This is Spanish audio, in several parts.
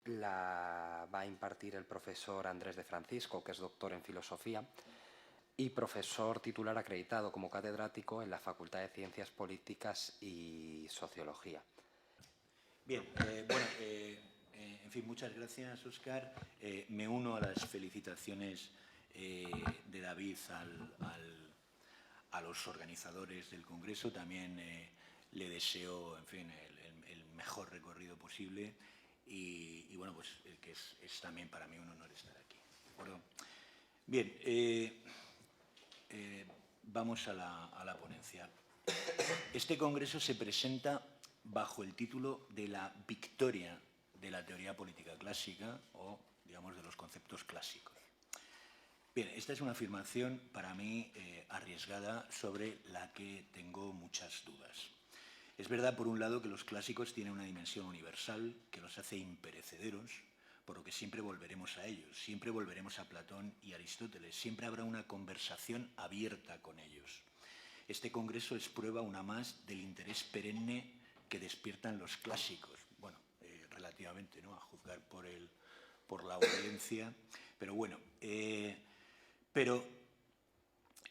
la va a impartir el profesor Andrés de Francisco, que es doctor en filosofía y profesor titular acreditado como catedrático en la Facultad de Ciencias Políticas y Sociología. Bien, en fin, muchas gracias, Óscar. Me uno a las felicitaciones de David a los organizadores del Congreso. También le deseo, en fin, el mejor recorrido posible y bueno, pues que es también para mí un honor estar aquí. ¿De acuerdo? Bien, vamos a la ponencia. Este Congreso se presenta bajo el título de la victoria de la teoría política clásica o, digamos, de los conceptos clásicos. Bien, esta es una afirmación para mí arriesgada sobre la que tengo muchas dudas. Es verdad, por un lado, que los clásicos tienen una dimensión universal que los hace imperecederos, por lo que siempre volveremos a ellos, siempre volveremos a Platón y Aristóteles, siempre habrá una conversación abierta con ellos. Este congreso es prueba una más del interés perenne que despiertan los clásicos. Bueno, relativamente, ¿no?, a juzgar por la audiencia. Pero bueno, pero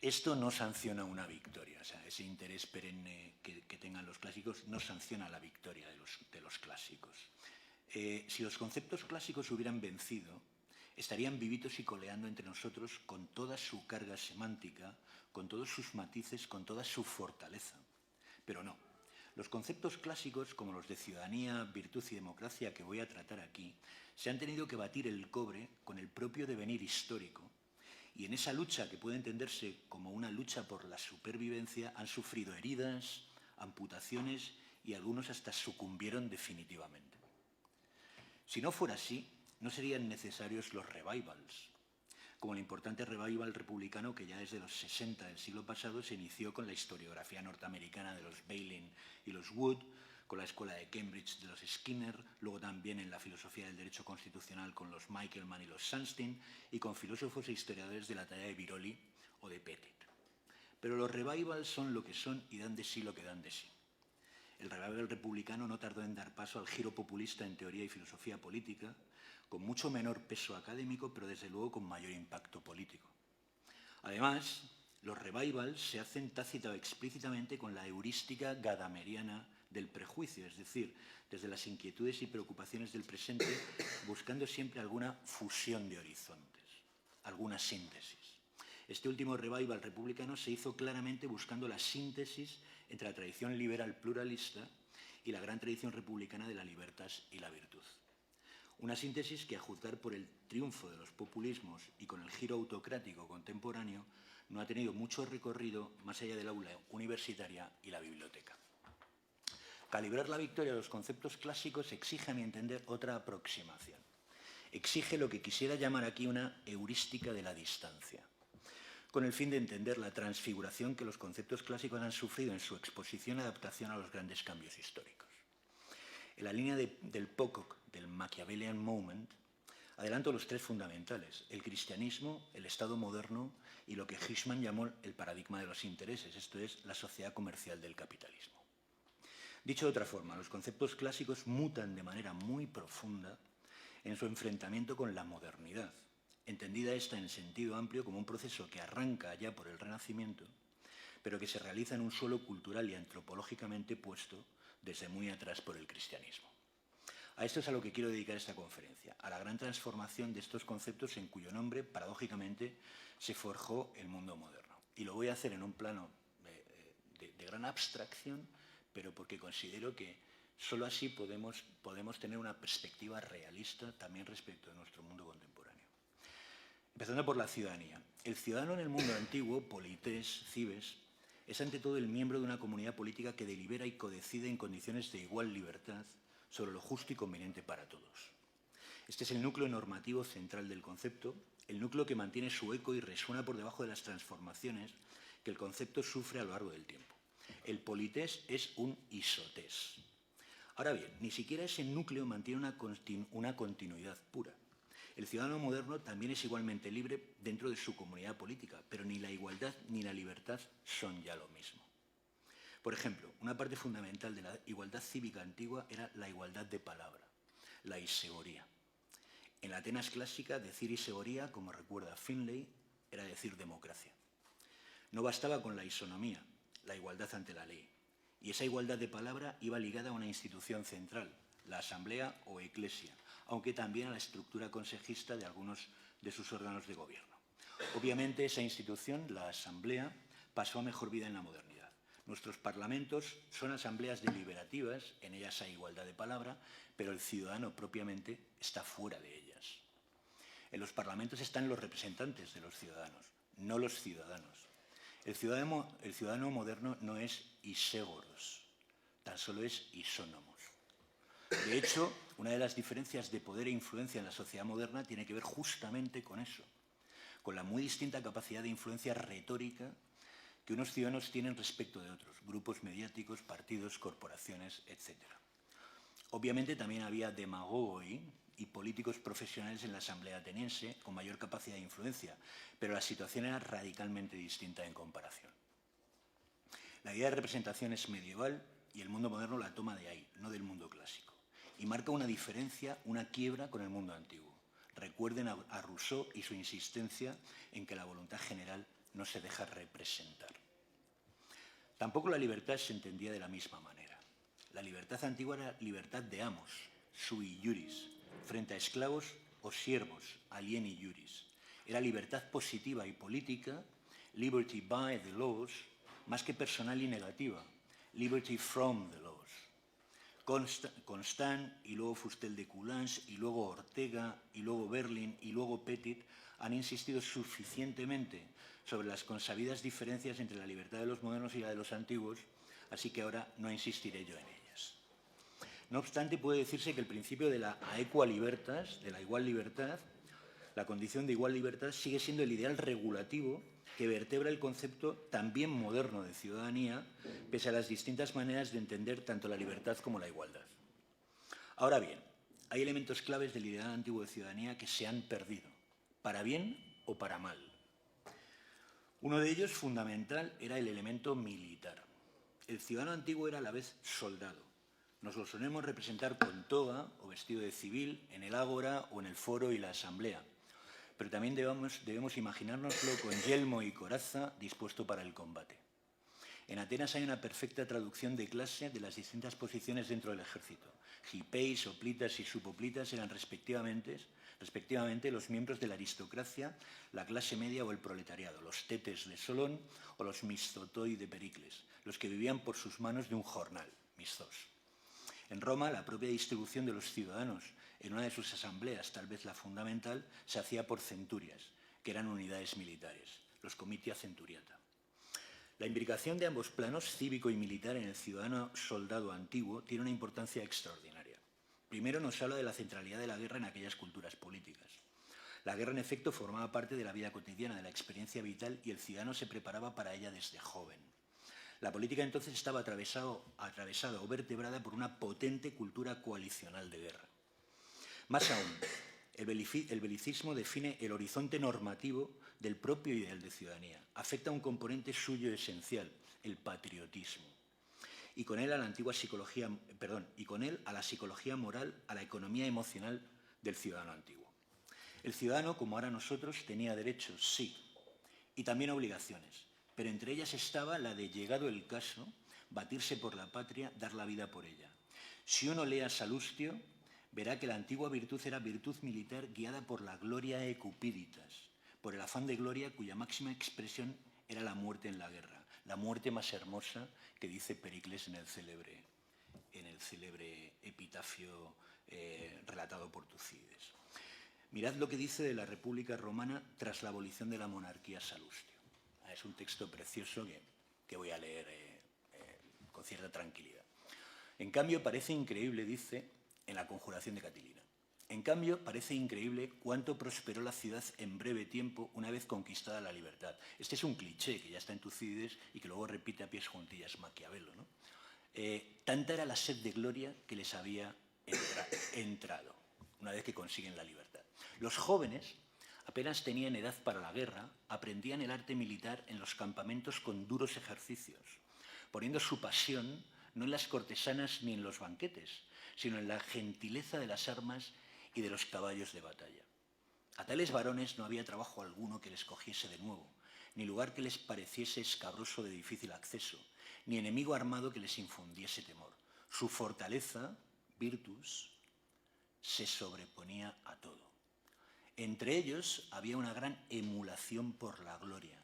esto no sanciona una victoria. O sea, ese interés perenne que tengan los clásicos no sanciona la victoria de los clásicos. Si los conceptos clásicos hubieran vencido, estarían vivitos y coleando entre nosotros con toda su carga semántica, con todos sus matices, con toda su fortaleza. Pero no. Los conceptos clásicos, como los de ciudadanía, virtud y democracia que voy a tratar aquí, se han tenido que batir el cobre con el propio devenir histórico. Y en esa lucha, que puede entenderse como una lucha por la supervivencia, han sufrido heridas, amputaciones y algunos hasta sucumbieron definitivamente. Si no fuera así, no serían necesarios los revivals, como el importante revival republicano que ya desde los 60 del siglo pasado se inició con la historiografía norteamericana de los Bailyn y los Wood, con la escuela de Cambridge de los Skinner, luego también en la filosofía del derecho constitucional con los Michelman y los Sunstein, y con filósofos e historiadores de la talla de Biroli o de Pettit. Pero los revivals son lo que son y dan de sí lo que dan de sí. El revival republicano no tardó en dar paso al giro populista en teoría y filosofía política, con mucho menor peso académico, pero desde luego con mayor impacto político. Además, los revivals se hacen tácita o explícitamente con la heurística gadameriana del prejuicio, es decir, desde las inquietudes y preocupaciones del presente, buscando siempre alguna fusión de horizontes, alguna síntesis. Este último revival republicano se hizo claramente buscando la síntesis entre la tradición liberal pluralista y la gran tradición republicana de la libertas y la virtud. Una síntesis que, a juzgar por el triunfo de los populismos y con el giro autocrático contemporáneo, no ha tenido mucho recorrido más allá del aula universitaria y la biblioteca. Calibrar la victoria de los conceptos clásicos exige, a mi entender, otra aproximación. Exige lo que quisiera llamar aquí una heurística de la distancia, con el fin de entender la transfiguración que los conceptos clásicos han sufrido en su exposición y adaptación a los grandes cambios históricos. En la línea del Pocock, del Machiavellian Moment, adelanto los tres fundamentales: el cristianismo, el Estado moderno y lo que Hirschman llamó el paradigma de los intereses, esto es, la sociedad comercial del capitalismo. Dicho de otra forma, los conceptos clásicos mutan de manera muy profunda en su enfrentamiento con la modernidad, entendida esta en sentido amplio como un proceso que arranca ya por el Renacimiento, pero que se realiza en un suelo cultural y antropológicamente puesto desde muy atrás por el cristianismo. A esto es a lo que quiero dedicar esta conferencia, a la gran transformación de estos conceptos en cuyo nombre, paradójicamente, se forjó el mundo moderno. Y lo voy a hacer en un plano de gran abstracción, pero porque considero que solo así podemos tener una perspectiva realista también respecto de nuestro mundo contemporáneo. Empezando por la ciudadanía. El ciudadano en el mundo antiguo, polites, cibes, es ante todo el miembro de una comunidad política que delibera y codecide en condiciones de igual libertad sobre lo justo y conveniente para todos. Este es el núcleo normativo central del concepto, el núcleo que mantiene su eco y resuena por debajo de las transformaciones que el concepto sufre a lo largo del tiempo. El polités es un isotés. Ahora bien, ni siquiera ese núcleo mantiene una continuidad pura. El ciudadano moderno también es igualmente libre dentro de su comunidad política, pero ni la igualdad ni la libertad son ya lo mismo. Por ejemplo, una parte fundamental de la igualdad cívica antigua era la igualdad de palabra, la isegoría. En la Atenas clásica, decir isegoría, como recuerda Finlay, era decir democracia. No bastaba con la isonomía, la igualdad ante la ley. Y esa igualdad de palabra iba ligada a una institución central, la asamblea o eclesia, aunque también a la estructura consejista de algunos de sus órganos de gobierno. Obviamente, esa institución, la asamblea, pasó a mejor vida en la modernidad. Nuestros parlamentos son asambleas deliberativas, en ellas hay igualdad de palabra, pero el ciudadano propiamente está fuera de ellas. En los parlamentos están los representantes de los ciudadanos, no los ciudadanos. El ciudadano moderno no es iségoros, tan solo es isónomos. De hecho, una de las diferencias de poder e influencia en la sociedad moderna tiene que ver justamente con eso, con la muy distinta capacidad de influencia retórica que unos ciudadanos tienen respecto de otros, grupos mediáticos, partidos, corporaciones, etc. Obviamente también había demagogos y políticos profesionales en la Asamblea ateniense con mayor capacidad de influencia, pero la situación era radicalmente distinta en comparación. La idea de representación es medieval y el mundo moderno la toma de ahí, no del mundo clásico, y marca una diferencia, una quiebra con el mundo antiguo. Recuerden a Rousseau y su insistencia en que la voluntad general no se deja representar. Tampoco la libertad se entendía de la misma manera. La libertad antigua era libertad de amos, sui iuris, frente a esclavos o siervos, alieni iuris. Era libertad positiva y política, liberty by the laws, más que personal y negativa, liberty from the laws. Constant y luego Fustel de Coulanges y luego Ortega y luego Berlin y luego Petit han insistido suficientemente sobre las consabidas diferencias entre la libertad de los modernos y la de los antiguos, así que ahora no insistiré yo en ellas. No obstante, puede decirse que el principio de la aequo libertas, de la igual libertad, la condición de igual libertad sigue siendo el ideal regulativo que vertebra el concepto también moderno de ciudadanía, pese a las distintas maneras de entender tanto la libertad como la igualdad. Ahora bien, hay elementos claves del ideal antiguo de ciudadanía que se han perdido, para bien o para mal. Uno de ellos, fundamental, era el elemento militar. El ciudadano antiguo era a la vez soldado. Nos lo solemos representar con toga o vestido de civil en el ágora o en el foro y la asamblea. Pero también debemos imaginárnoslo con yelmo y coraza dispuesto para el combate. En Atenas hay una perfecta traducción de clase de las distintas posiciones dentro del ejército. Hipeis, hoplitas y suboplitas eran respectivamente los miembros de la aristocracia, la clase media o el proletariado, los tetes de Solón o los misthotoi de Pericles, los que vivían por sus manos de un jornal, misthos. En Roma, la propia distribución de los ciudadanos en una de sus asambleas, tal vez la fundamental, se hacía por centurias, que eran unidades militares, los comitia centuriata. La imbricación de ambos planos, cívico y militar, en el ciudadano soldado antiguo tiene una importancia extraordinaria. Primero nos habla de la centralidad de la guerra en aquellas culturas políticas. La guerra, en efecto, formaba parte de la vida cotidiana, de la experiencia vital, y el ciudadano se preparaba para ella desde joven. La política entonces estaba atravesada o vertebrada por una potente cultura coalicional de guerra. Más aún, el belicismo define el horizonte normativo del propio ideal de ciudadanía. Afecta a un componente suyo esencial, el patriotismo. Y con él a la psicología moral, a la economía emocional del ciudadano antiguo. El ciudadano, como ahora nosotros, tenía derechos, sí, y también obligaciones. Pero entre ellas estaba la de, llegado el caso, batirse por la patria, dar la vida por ella. Si uno lee a Salustio, verá que la antigua virtud era virtud militar guiada por la gloria ecupiditas, por el afán de gloria cuya máxima expresión era la muerte en la guerra, la muerte más hermosa que dice Pericles en el célebre epitafio relatado por Tucídides. Mirad lo que dice de la República Romana tras la abolición de la monarquía Salustio. Es un texto precioso que voy a leer con cierta tranquilidad. En cambio, parece increíble, dice, en la conjuración de Catilina. En cambio, parece increíble cuánto prosperó la ciudad en breve tiempo una vez conquistada la libertad. Este es un cliché que ya está en Tucídides y que luego repite a pies juntillas Maquiavelo, ¿no? Tanta era la sed de gloria que les había entrado una vez que consiguen la libertad. Los jóvenes apenas tenían edad para la guerra, aprendían el arte militar en los campamentos con duros ejercicios, poniendo su pasión no en las cortesanas ni en los banquetes, sino en la gentileza de las armas y de los caballos de batalla. A tales varones no había trabajo alguno que les cogiese de nuevo, ni lugar que les pareciese escabroso de difícil acceso, ni enemigo armado que les infundiese temor. Su fortaleza, virtus, se sobreponía a todo. Entre ellos había una gran emulación por la gloria.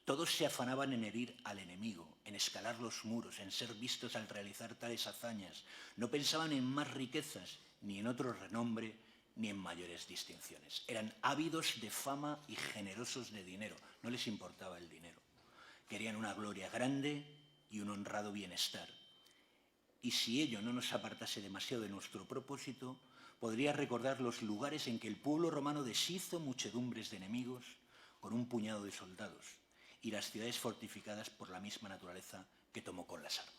Todos se afanaban en herir al enemigo, en escalar los muros, en ser vistos al realizar tales hazañas. No pensaban en más riquezas, ni en otro renombre, ni en mayores distinciones. Eran ávidos de fama y generosos de dinero. No les importaba el dinero. Querían una gloria grande y un honrado bienestar. Y si ello no nos apartase demasiado de nuestro propósito, podría recordar los lugares en que el pueblo romano deshizo muchedumbres de enemigos con un puñado de soldados y las ciudades fortificadas por la misma naturaleza que tomó con las armas.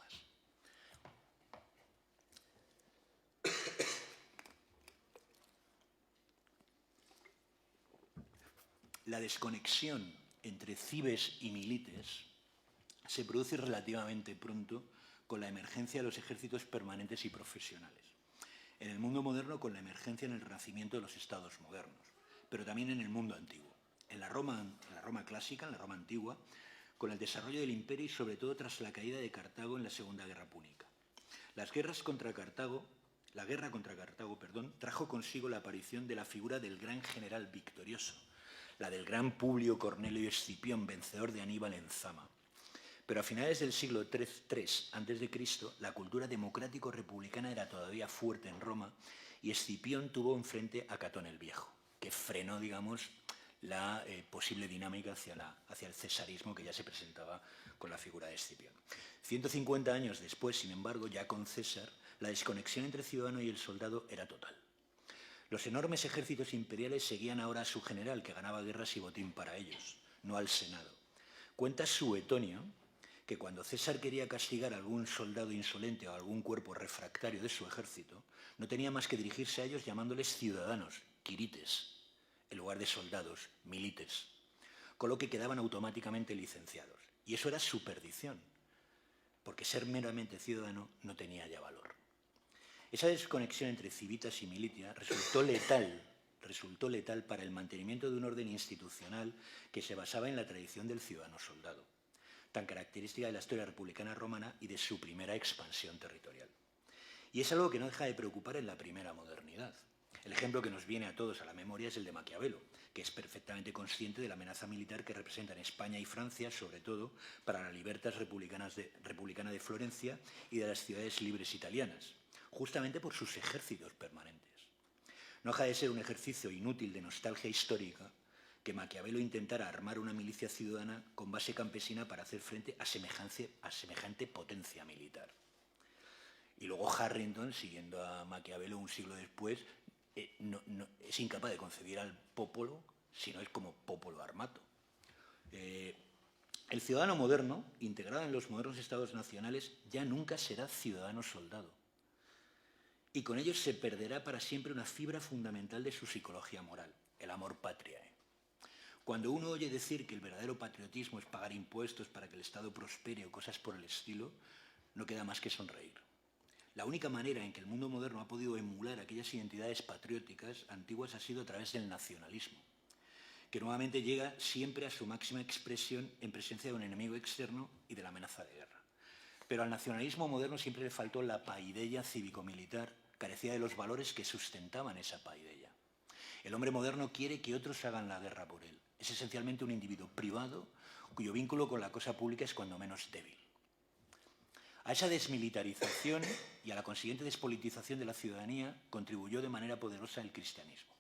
La desconexión entre cibes y milites se produce relativamente pronto con la emergencia de los ejércitos permanentes y profesionales. En el mundo moderno, con la emergencia en el renacimiento de los estados modernos, pero también en el mundo antiguo. En la Roma clásica, en la Roma antigua, con el desarrollo del imperio y sobre todo tras la caída de Cartago en la Segunda Guerra Púnica. La guerra contra Cartago, trajo consigo la aparición de la figura del gran general victorioso, la del gran Publio Cornelio Escipión, vencedor de Aníbal en Zama. Pero a finales del siglo III a.C., la cultura democrático-republicana era todavía fuerte en Roma y Escipión tuvo enfrente a Catón el Viejo, que frenó, digamos, la posible dinámica hacia el cesarismo que ya se presentaba con la figura de Escipión. 150 años después, sin embargo, ya con César, la desconexión entre el ciudadano y el soldado era total. Los enormes ejércitos imperiales seguían ahora a su general, que ganaba guerras y botín para ellos, no al Senado. Cuenta Suetonio que cuando César quería castigar a algún soldado insolente o a algún cuerpo refractario de su ejército, no tenía más que dirigirse a ellos llamándoles ciudadanos, quirites, en lugar de soldados, milites, con lo que quedaban automáticamente licenciados. Y eso era su perdición, porque ser meramente ciudadano no tenía ya valor. Esa desconexión entre civitas y militia resultó letal para el mantenimiento de un orden institucional que se basaba en la tradición del ciudadano soldado, tan característica de la historia republicana romana y de su primera expansión territorial. Y es algo que no deja de preocupar en la primera modernidad. El ejemplo que nos viene a todos a la memoria es el de Maquiavelo, que es perfectamente consciente de la amenaza militar que representan España y Francia, sobre todo para la Libertas republicana de Florencia y de las ciudades libres italianas, justamente por sus ejércitos permanentes. No deja de ser un ejercicio inútil de nostalgia histórica que Maquiavelo intentara armar una milicia ciudadana con base campesina para hacer frente a semejante potencia militar. Y luego Harrington, siguiendo a Maquiavelo un siglo después, es incapaz de concebir al popolo si no es como popolo armato. El ciudadano moderno, integrado en los modernos estados nacionales, ya nunca será ciudadano soldado. Y con ello se perderá para siempre una fibra fundamental de su psicología moral, el amor patria. Cuando uno oye decir que el verdadero patriotismo es pagar impuestos para que el Estado prospere o cosas por el estilo, no queda más que sonreír. La única manera en que el mundo moderno ha podido emular aquellas identidades patrióticas antiguas ha sido a través del nacionalismo, que nuevamente llega siempre a su máxima expresión en presencia de un enemigo externo y de la amenaza de guerra. Pero al nacionalismo moderno siempre le faltó la paideia cívico-militar, carecía de los valores que sustentaban esa paideia. El hombre moderno quiere que otros hagan la guerra por él. Es esencialmente un individuo privado cuyo vínculo con la cosa pública es cuando menos débil. A esa desmilitarización y a la consiguiente despolitización de la ciudadanía contribuyó de manera poderosa el cristianismo.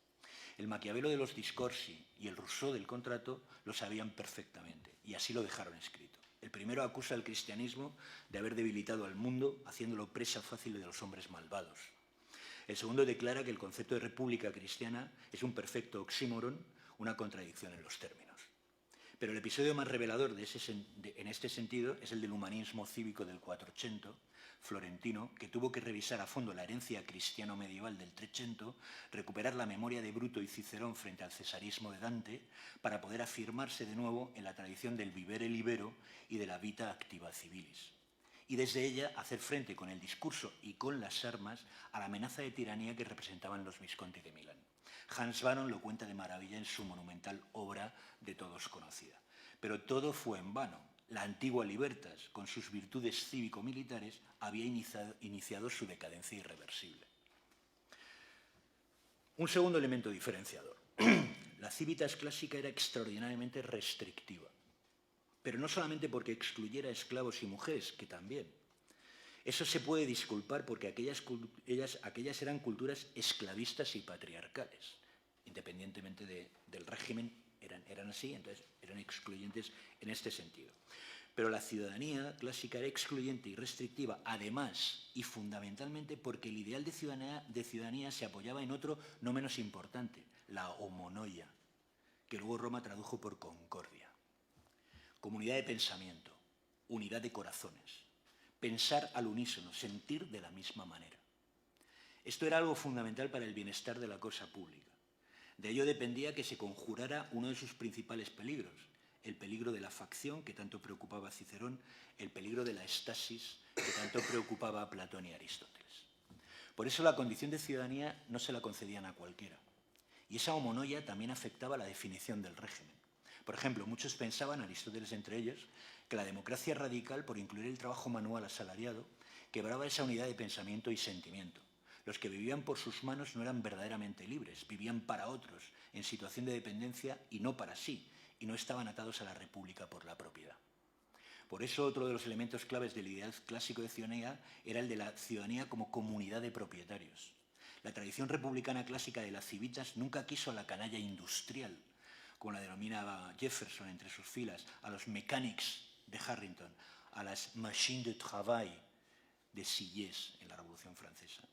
El Maquiavelo de los Discorsi y el Rousseau del Contrato lo sabían perfectamente y así lo dejaron escrito. El primero acusa al cristianismo de haber debilitado al mundo, haciéndolo presa fácil de los hombres malvados. El segundo declara que el concepto de república cristiana es un perfecto oxímoron, una contradicción en los términos. Pero el episodio más revelador en este sentido es el del humanismo cívico del 400, florentino, que tuvo que revisar a fondo la herencia cristiano-medieval del 300, recuperar la memoria de Bruto y Cicerón frente al cesarismo de Dante, para poder afirmarse de nuevo en la tradición del vivere libero y de la vita activa civilis. y desde ella hacer frente con el discurso y con las armas a la amenaza de tiranía que representaban los Visconti de Milán. Hans Baron lo cuenta de maravilla en su monumental obra de todos conocida. Pero todo fue en vano. La antigua Libertas, con sus virtudes cívico-militares, había iniciado su decadencia irreversible. Un segundo elemento diferenciador. La civitas clásica era extraordinariamente restrictiva, pero no solamente porque excluyera esclavos y mujeres, que también. Eso se puede disculpar porque aquellas eran culturas esclavistas y patriarcales. Independientemente del régimen, eran así, entonces eran excluyentes en este sentido. Pero la ciudadanía clásica era excluyente y restrictiva, además y fundamentalmente porque el ideal de ciudadanía se apoyaba en otro no menos importante, la homonoia, que luego Roma tradujo por concordia. Comunidad de pensamiento, unidad de corazones, pensar al unísono, sentir de la misma manera. Esto era algo fundamental para el bienestar de la cosa pública. De ello dependía que se conjurara uno de sus principales peligros, el peligro de la facción que tanto preocupaba a Cicerón, el peligro de la estasis que tanto preocupaba a Platón y Aristóteles. Por eso la condición de ciudadanía no se la concedían a cualquiera. Y esa homonoia también afectaba la definición del régimen. Por ejemplo, muchos pensaban, Aristóteles entre ellos, que la democracia radical, por incluir el trabajo manual asalariado, quebraba esa unidad de pensamiento y sentimiento. Los que vivían por sus manos no eran verdaderamente libres, vivían para otros, en situación de dependencia y no para sí, y no estaban atados a la república por la propiedad. Por eso otro de los elementos claves del ideal clásico de ciudadanía era el de la ciudadanía como comunidad de propietarios. La tradición republicana clásica de las civitas nunca quiso a la canalla industrial, como la denominaba Jefferson entre sus filas, a los mechanics de Harrington, a las machines de travail de Sieyès en la Revolución Francesa.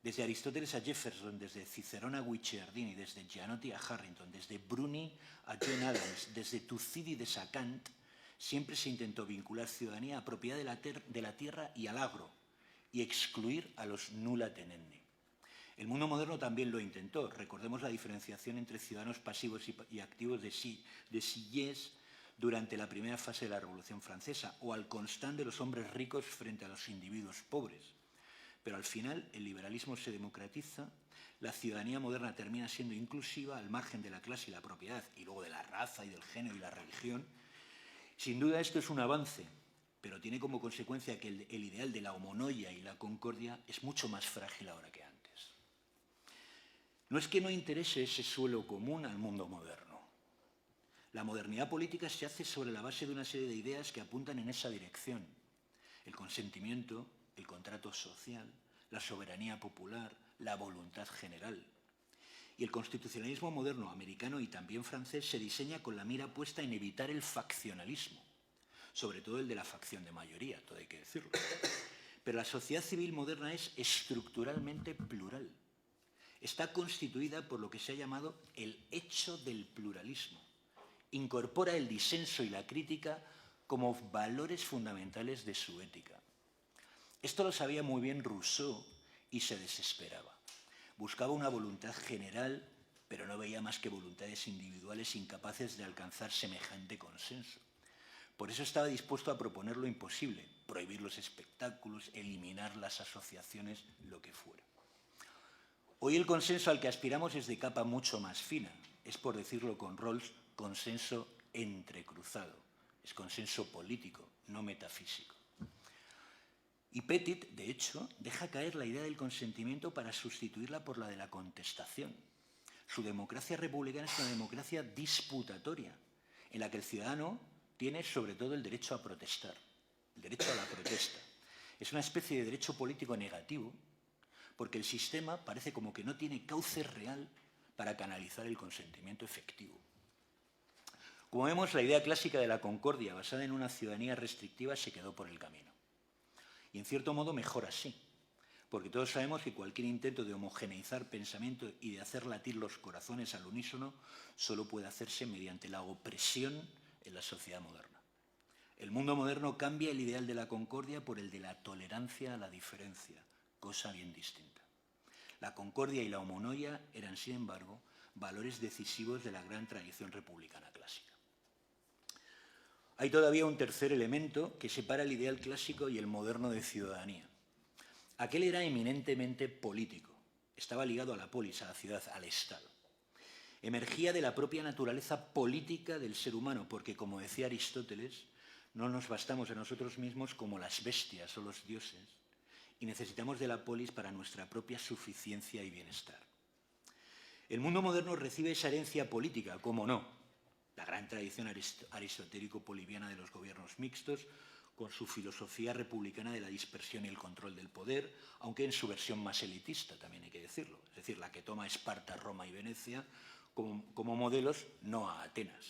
Desde Aristóteles a Jefferson, desde Cicerón a Guicciardini, desde Gianotti a Harrington, desde Bruni a John Adams, desde Tucídides a Kant, siempre se intentó vincular ciudadanía a propiedad de la tierra y al agro, y excluir a los nulla tenendi. El mundo moderno también lo intentó. Recordemos la diferenciación entre ciudadanos pasivos y activos de Sieyès durante la primera fase de la Revolución Francesa, o al constant de los hombres ricos frente a los individuos pobres. Pero al final el liberalismo se democratiza, la ciudadanía moderna termina siendo inclusiva al margen de la clase y la propiedad, y luego de la raza y del género y la religión. Sin duda esto es un avance, pero tiene como consecuencia que el ideal de la homonoia y la concordia es mucho más frágil ahora que antes. No es que no interese ese suelo común al mundo moderno. La modernidad política se hace sobre la base de una serie de ideas que apuntan en esa dirección. El consentimiento, el contrato social, la soberanía popular, la voluntad general. Y el constitucionalismo moderno americano y también francés se diseña con la mira puesta en evitar el faccionalismo, sobre todo el de la facción de mayoría, todo hay que decirlo. Pero la sociedad civil moderna es estructuralmente plural. Está constituida por lo que se ha llamado el hecho del pluralismo. Incorpora el disenso y la crítica como valores fundamentales de su ética. Esto lo sabía muy bien Rousseau y se desesperaba. Buscaba una voluntad general, pero no veía más que voluntades individuales incapaces de alcanzar semejante consenso. Por eso estaba dispuesto a proponer lo imposible, prohibir los espectáculos, eliminar las asociaciones, lo que fuera. Hoy el consenso al que aspiramos es de capa mucho más fina. Es, por decirlo con Rawls, consenso entrecruzado. Es consenso político, no metafísico. Y Petit, de hecho, deja caer la idea del consentimiento para sustituirla por la de la contestación. Su democracia republicana es una democracia disputatoria, en la que el ciudadano tiene sobre todo el derecho a protestar, el derecho a la protesta. Es una especie de derecho político negativo, porque el sistema parece como que no tiene cauce real para canalizar el consentimiento efectivo. Como vemos, la idea clásica de la concordia basada en una ciudadanía restrictiva se quedó por el camino. Y en cierto modo mejor así, porque todos sabemos que cualquier intento de homogeneizar pensamiento y de hacer latir los corazones al unísono solo puede hacerse mediante la opresión en la sociedad moderna. El mundo moderno cambia el ideal de la concordia por el de la tolerancia a la diferencia, cosa bien distinta. La concordia y la homonoia eran, sin embargo, valores decisivos de la gran tradición republicana clásica. Hay todavía un tercer elemento que separa el ideal clásico y el moderno de ciudadanía. Aquel era eminentemente político, estaba ligado a la polis, a la ciudad, al Estado. Emergía de la propia naturaleza política del ser humano, porque, como decía Aristóteles, no nos bastamos a nosotros mismos como las bestias o los dioses, y necesitamos de la polis para nuestra propia suficiencia y bienestar. El mundo moderno recibe esa herencia política, cómo no, la gran tradición aristotélico-poliviana de los gobiernos mixtos, con su filosofía republicana de la dispersión y el control del poder, aunque en su versión más elitista, también hay que decirlo, es decir, la que toma a Esparta, Roma y Venecia como modelos, no a Atenas.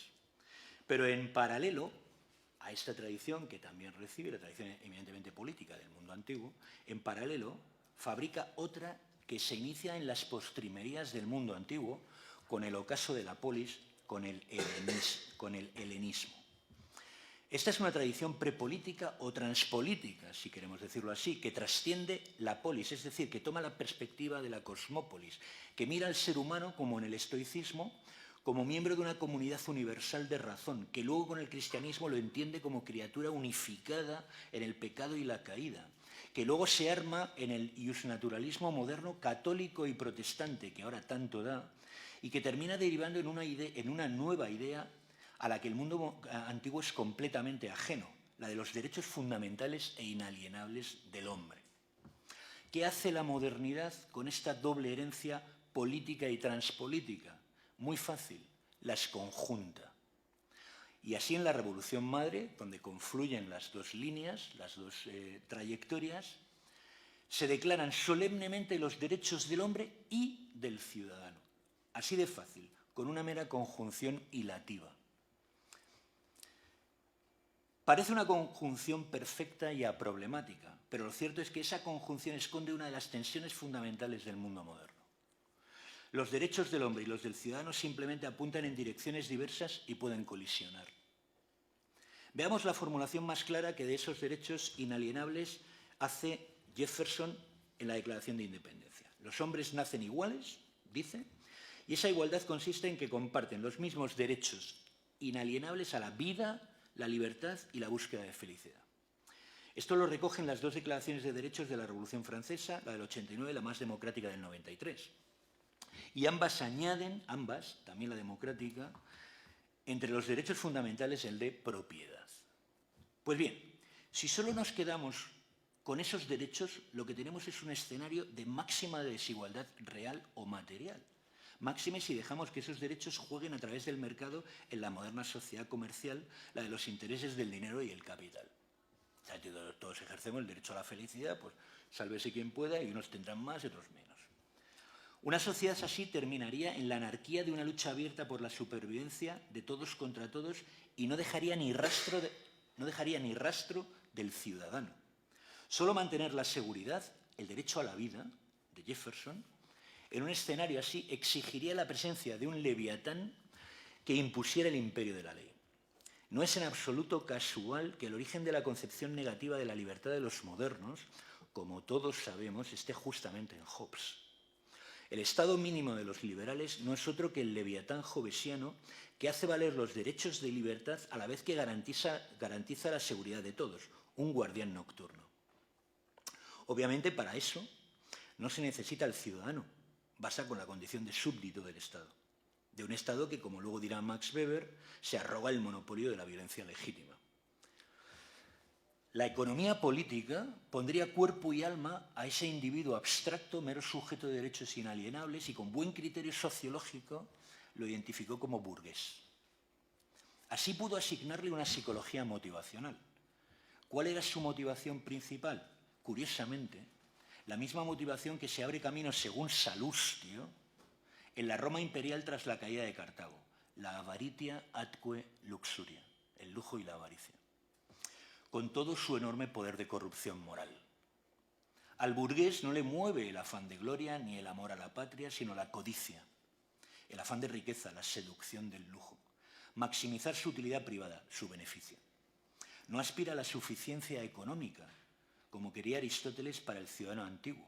Pero en paralelo a esta tradición, que también recibe la tradición eminentemente política del mundo antiguo, en paralelo fabrica otra que se inicia en las postrimerías del mundo antiguo, con el ocaso de la polis, con el helenismo. Esta es una tradición prepolítica o transpolítica, si queremos decirlo así, que trasciende la polis, es decir, que toma la perspectiva de la cosmópolis, que mira al ser humano, como en el estoicismo, como miembro de una comunidad universal de razón, que luego con el cristianismo lo entiende como criatura unificada en el pecado y la caída, que luego se arma en el iusnaturalismo moderno católico y protestante, que ahora tanto da, y que termina derivando en una nueva idea a la que el mundo antiguo es completamente ajeno, la de los derechos fundamentales e inalienables del hombre. ¿Qué hace la modernidad con esta doble herencia política y transpolítica? Muy fácil, las conjunta. Y así en la Revolución Madre, donde confluyen las dos líneas, las dos trayectorias, se declaran solemnemente los derechos del hombre y del ciudadano. Así de fácil, con una mera conjunción hilativa. Parece una conjunción perfecta y aproblemática, pero lo cierto es que esa conjunción esconde una de las tensiones fundamentales del mundo moderno. Los derechos del hombre y los del ciudadano simplemente apuntan en direcciones diversas y pueden colisionar. Veamos la formulación más clara que de esos derechos inalienables hace Jefferson en la Declaración de Independencia. Los hombres nacen iguales, dice, y esa igualdad consiste en que comparten los mismos derechos inalienables a la vida, la libertad y la búsqueda de felicidad. Esto lo recogen las dos declaraciones de derechos de la Revolución Francesa, la del 89 y la más democrática del 93. Y ambas añaden, también la democrática, entre los derechos fundamentales el de propiedad. Pues bien, si solo nos quedamos con esos derechos, lo que tenemos es un escenario de máxima desigualdad real o material. Máxime si dejamos que esos derechos jueguen a través del mercado en la moderna sociedad comercial, la de los intereses del dinero y el capital. O sea, todos ejercemos el derecho a la felicidad, pues sálvese quien pueda y unos tendrán más y otros menos. Una sociedad así terminaría en la anarquía de una lucha abierta por la supervivencia de todos contra todos y no dejaría ni rastro del ciudadano. Solo mantener la seguridad, el derecho a la vida, de Jefferson, en un escenario así exigiría la presencia de un leviatán que impusiera el imperio de la ley. No es en absoluto casual que el origen de la concepción negativa de la libertad de los modernos, como todos sabemos, esté justamente en Hobbes. El estado mínimo de los liberales no es otro que el leviatán hobbesiano que hace valer los derechos de libertad a la vez que garantiza la seguridad de todos, un guardián nocturno. Obviamente, para eso no se necesita el ciudadano, basta con la condición de súbdito del Estado, de un Estado que, como luego dirá Max Weber, se arroga el monopolio de la violencia legítima. La economía política pondría cuerpo y alma a ese individuo abstracto, mero sujeto de derechos inalienables, y con buen criterio sociológico lo identificó como burgués. Así pudo asignarle una psicología motivacional. ¿Cuál era su motivación principal? Curiosamente, la misma motivación que se abre camino, según Salustio, en la Roma imperial tras la caída de Cartago, la avaritia atque luxuria, el lujo y la avaricia, con todo su enorme poder de corrupción moral. Al burgués no le mueve el afán de gloria ni el amor a la patria, sino la codicia, el afán de riqueza, la seducción del lujo, maximizar su utilidad privada, su beneficio. No aspira a la suficiencia económica, como quería Aristóteles para el ciudadano antiguo,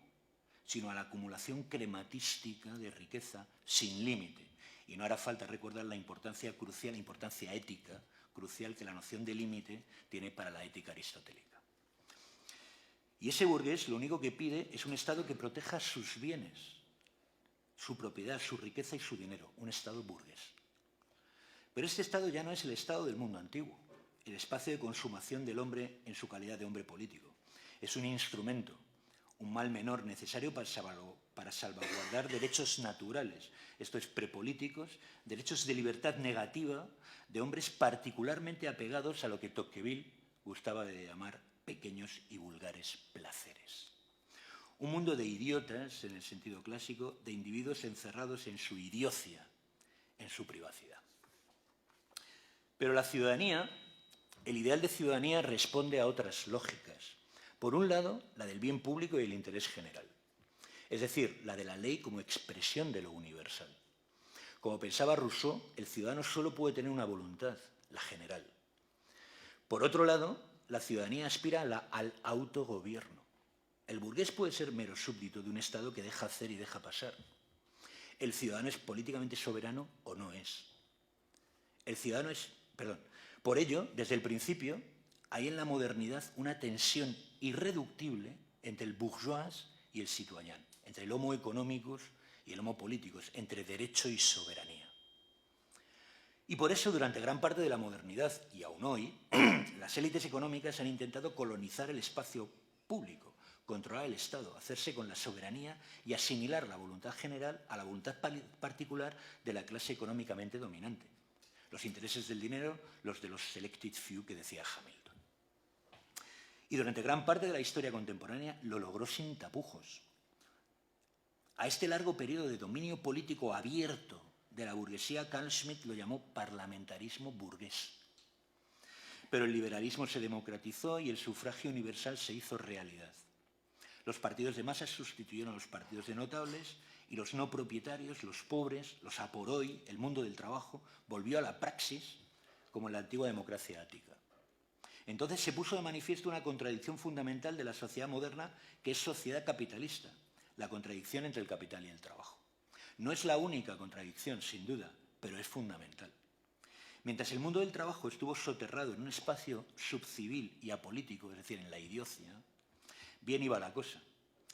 sino a la acumulación crematística de riqueza sin límite. Y no hará falta recordar la importancia crucial, la importancia ética crucial que la noción de límite tiene para la ética aristotélica. Y ese burgués lo único que pide es un Estado que proteja sus bienes, su propiedad, su riqueza y su dinero, un Estado burgués. Pero este Estado ya no es el Estado del mundo antiguo, el espacio de consumación del hombre en su calidad de hombre político. Es un instrumento, un mal menor necesario para salvaguardar derechos naturales, esto es, prepolíticos, derechos de libertad negativa de hombres particularmente apegados a lo que Tocqueville gustaba de llamar pequeños y vulgares placeres. Un mundo de idiotas, en el sentido clásico, de individuos encerrados en su idiocia, en su privacidad. Pero la ciudadanía, el ideal de ciudadanía responde a otras lógicas. Por un lado, la del bien público y el interés general. Es decir, la de la ley como expresión de lo universal. Como pensaba Rousseau, el ciudadano solo puede tener una voluntad, la general. Por otro lado, la ciudadanía aspira al autogobierno. El burgués puede ser mero súbdito de un Estado que deja hacer y deja pasar. El ciudadano es políticamente soberano o no es. El ciudadano es... Por ello, desde el principio, hay en la modernidad una tensión irreductible entre el bourgeois y el citoyen, entre el homo economicus y el homo politicus, entre derecho y soberanía. Y por eso, durante gran parte de la modernidad, y aún hoy, las élites económicas han intentado colonizar el espacio público, controlar el Estado, hacerse con la soberanía y asimilar la voluntad general a la voluntad particular de la clase económicamente dominante. Los intereses del dinero, los de los selected few que decía Hamilton. Y durante gran parte de la historia contemporánea lo logró sin tapujos. A este largo periodo de dominio político abierto de la burguesía, Carl Schmitt lo llamó parlamentarismo burgués. Pero el liberalismo se democratizó y el sufragio universal se hizo realidad. Los partidos de masas sustituyeron a los partidos de notables y los no propietarios, los pobres, los aporoi, el mundo del trabajo, volvió a la praxis como en la antigua democracia ática. Entonces se puso de manifiesto una contradicción fundamental de la sociedad moderna, que es sociedad capitalista, la contradicción entre el capital y el trabajo. No es la única contradicción, sin duda, pero es fundamental. Mientras el mundo del trabajo estuvo soterrado en un espacio subcivil y apolítico, es decir, en la idiocia, bien iba la cosa.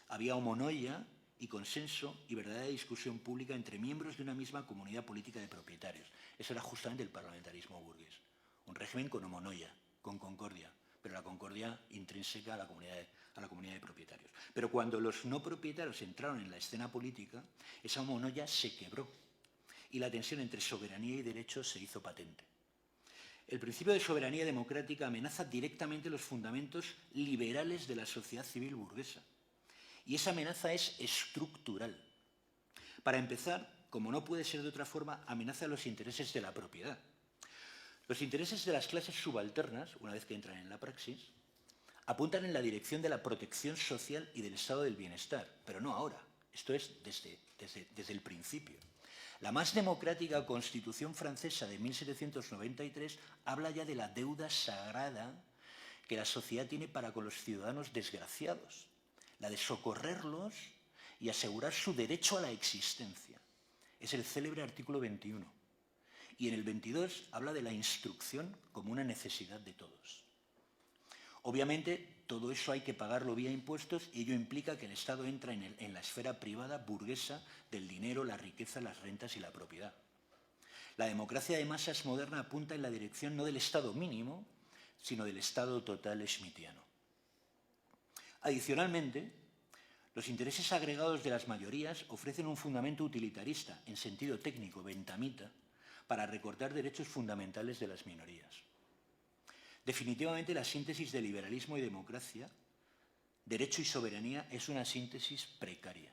Había homonoia y consenso y verdadera discusión pública entre miembros de una misma comunidad política de propietarios. Eso era justamente el parlamentarismo burgués. Un régimen con homonoia, con concordia, pero la concordia intrínseca a la comunidad de propietarios. Pero cuando los no propietarios entraron en la escena política, esa homonoia se quebró y la tensión entre soberanía y derecho se hizo patente. El principio de soberanía democrática amenaza directamente los fundamentos liberales de la sociedad civil burguesa. Y esa amenaza es estructural. Para empezar, como no puede ser de otra forma, amenaza los intereses de la propiedad. Los intereses de las clases subalternas, una vez que entran en la praxis, apuntan en la dirección de la protección social y del estado del bienestar, pero no ahora. Esto es desde el principio. La más democrática Constitución francesa de 1793 habla ya de la deuda sagrada que la sociedad tiene para con los ciudadanos desgraciados, la de socorrerlos y asegurar su derecho a la existencia. Es el célebre artículo 21. Y en el 22 habla de la instrucción como una necesidad de todos. Obviamente, todo eso hay que pagarlo vía impuestos y ello implica que el Estado entra en la esfera privada burguesa del dinero, la riqueza, las rentas y la propiedad. La democracia de masas moderna apunta en la dirección no del Estado mínimo, sino del Estado total schmittiano. Adicionalmente, los intereses agregados de las mayorías ofrecen un fundamento utilitarista, en sentido técnico, bentamita, para recortar derechos fundamentales de las minorías. Definitivamente, la síntesis de liberalismo y democracia, derecho y soberanía, es una síntesis precaria.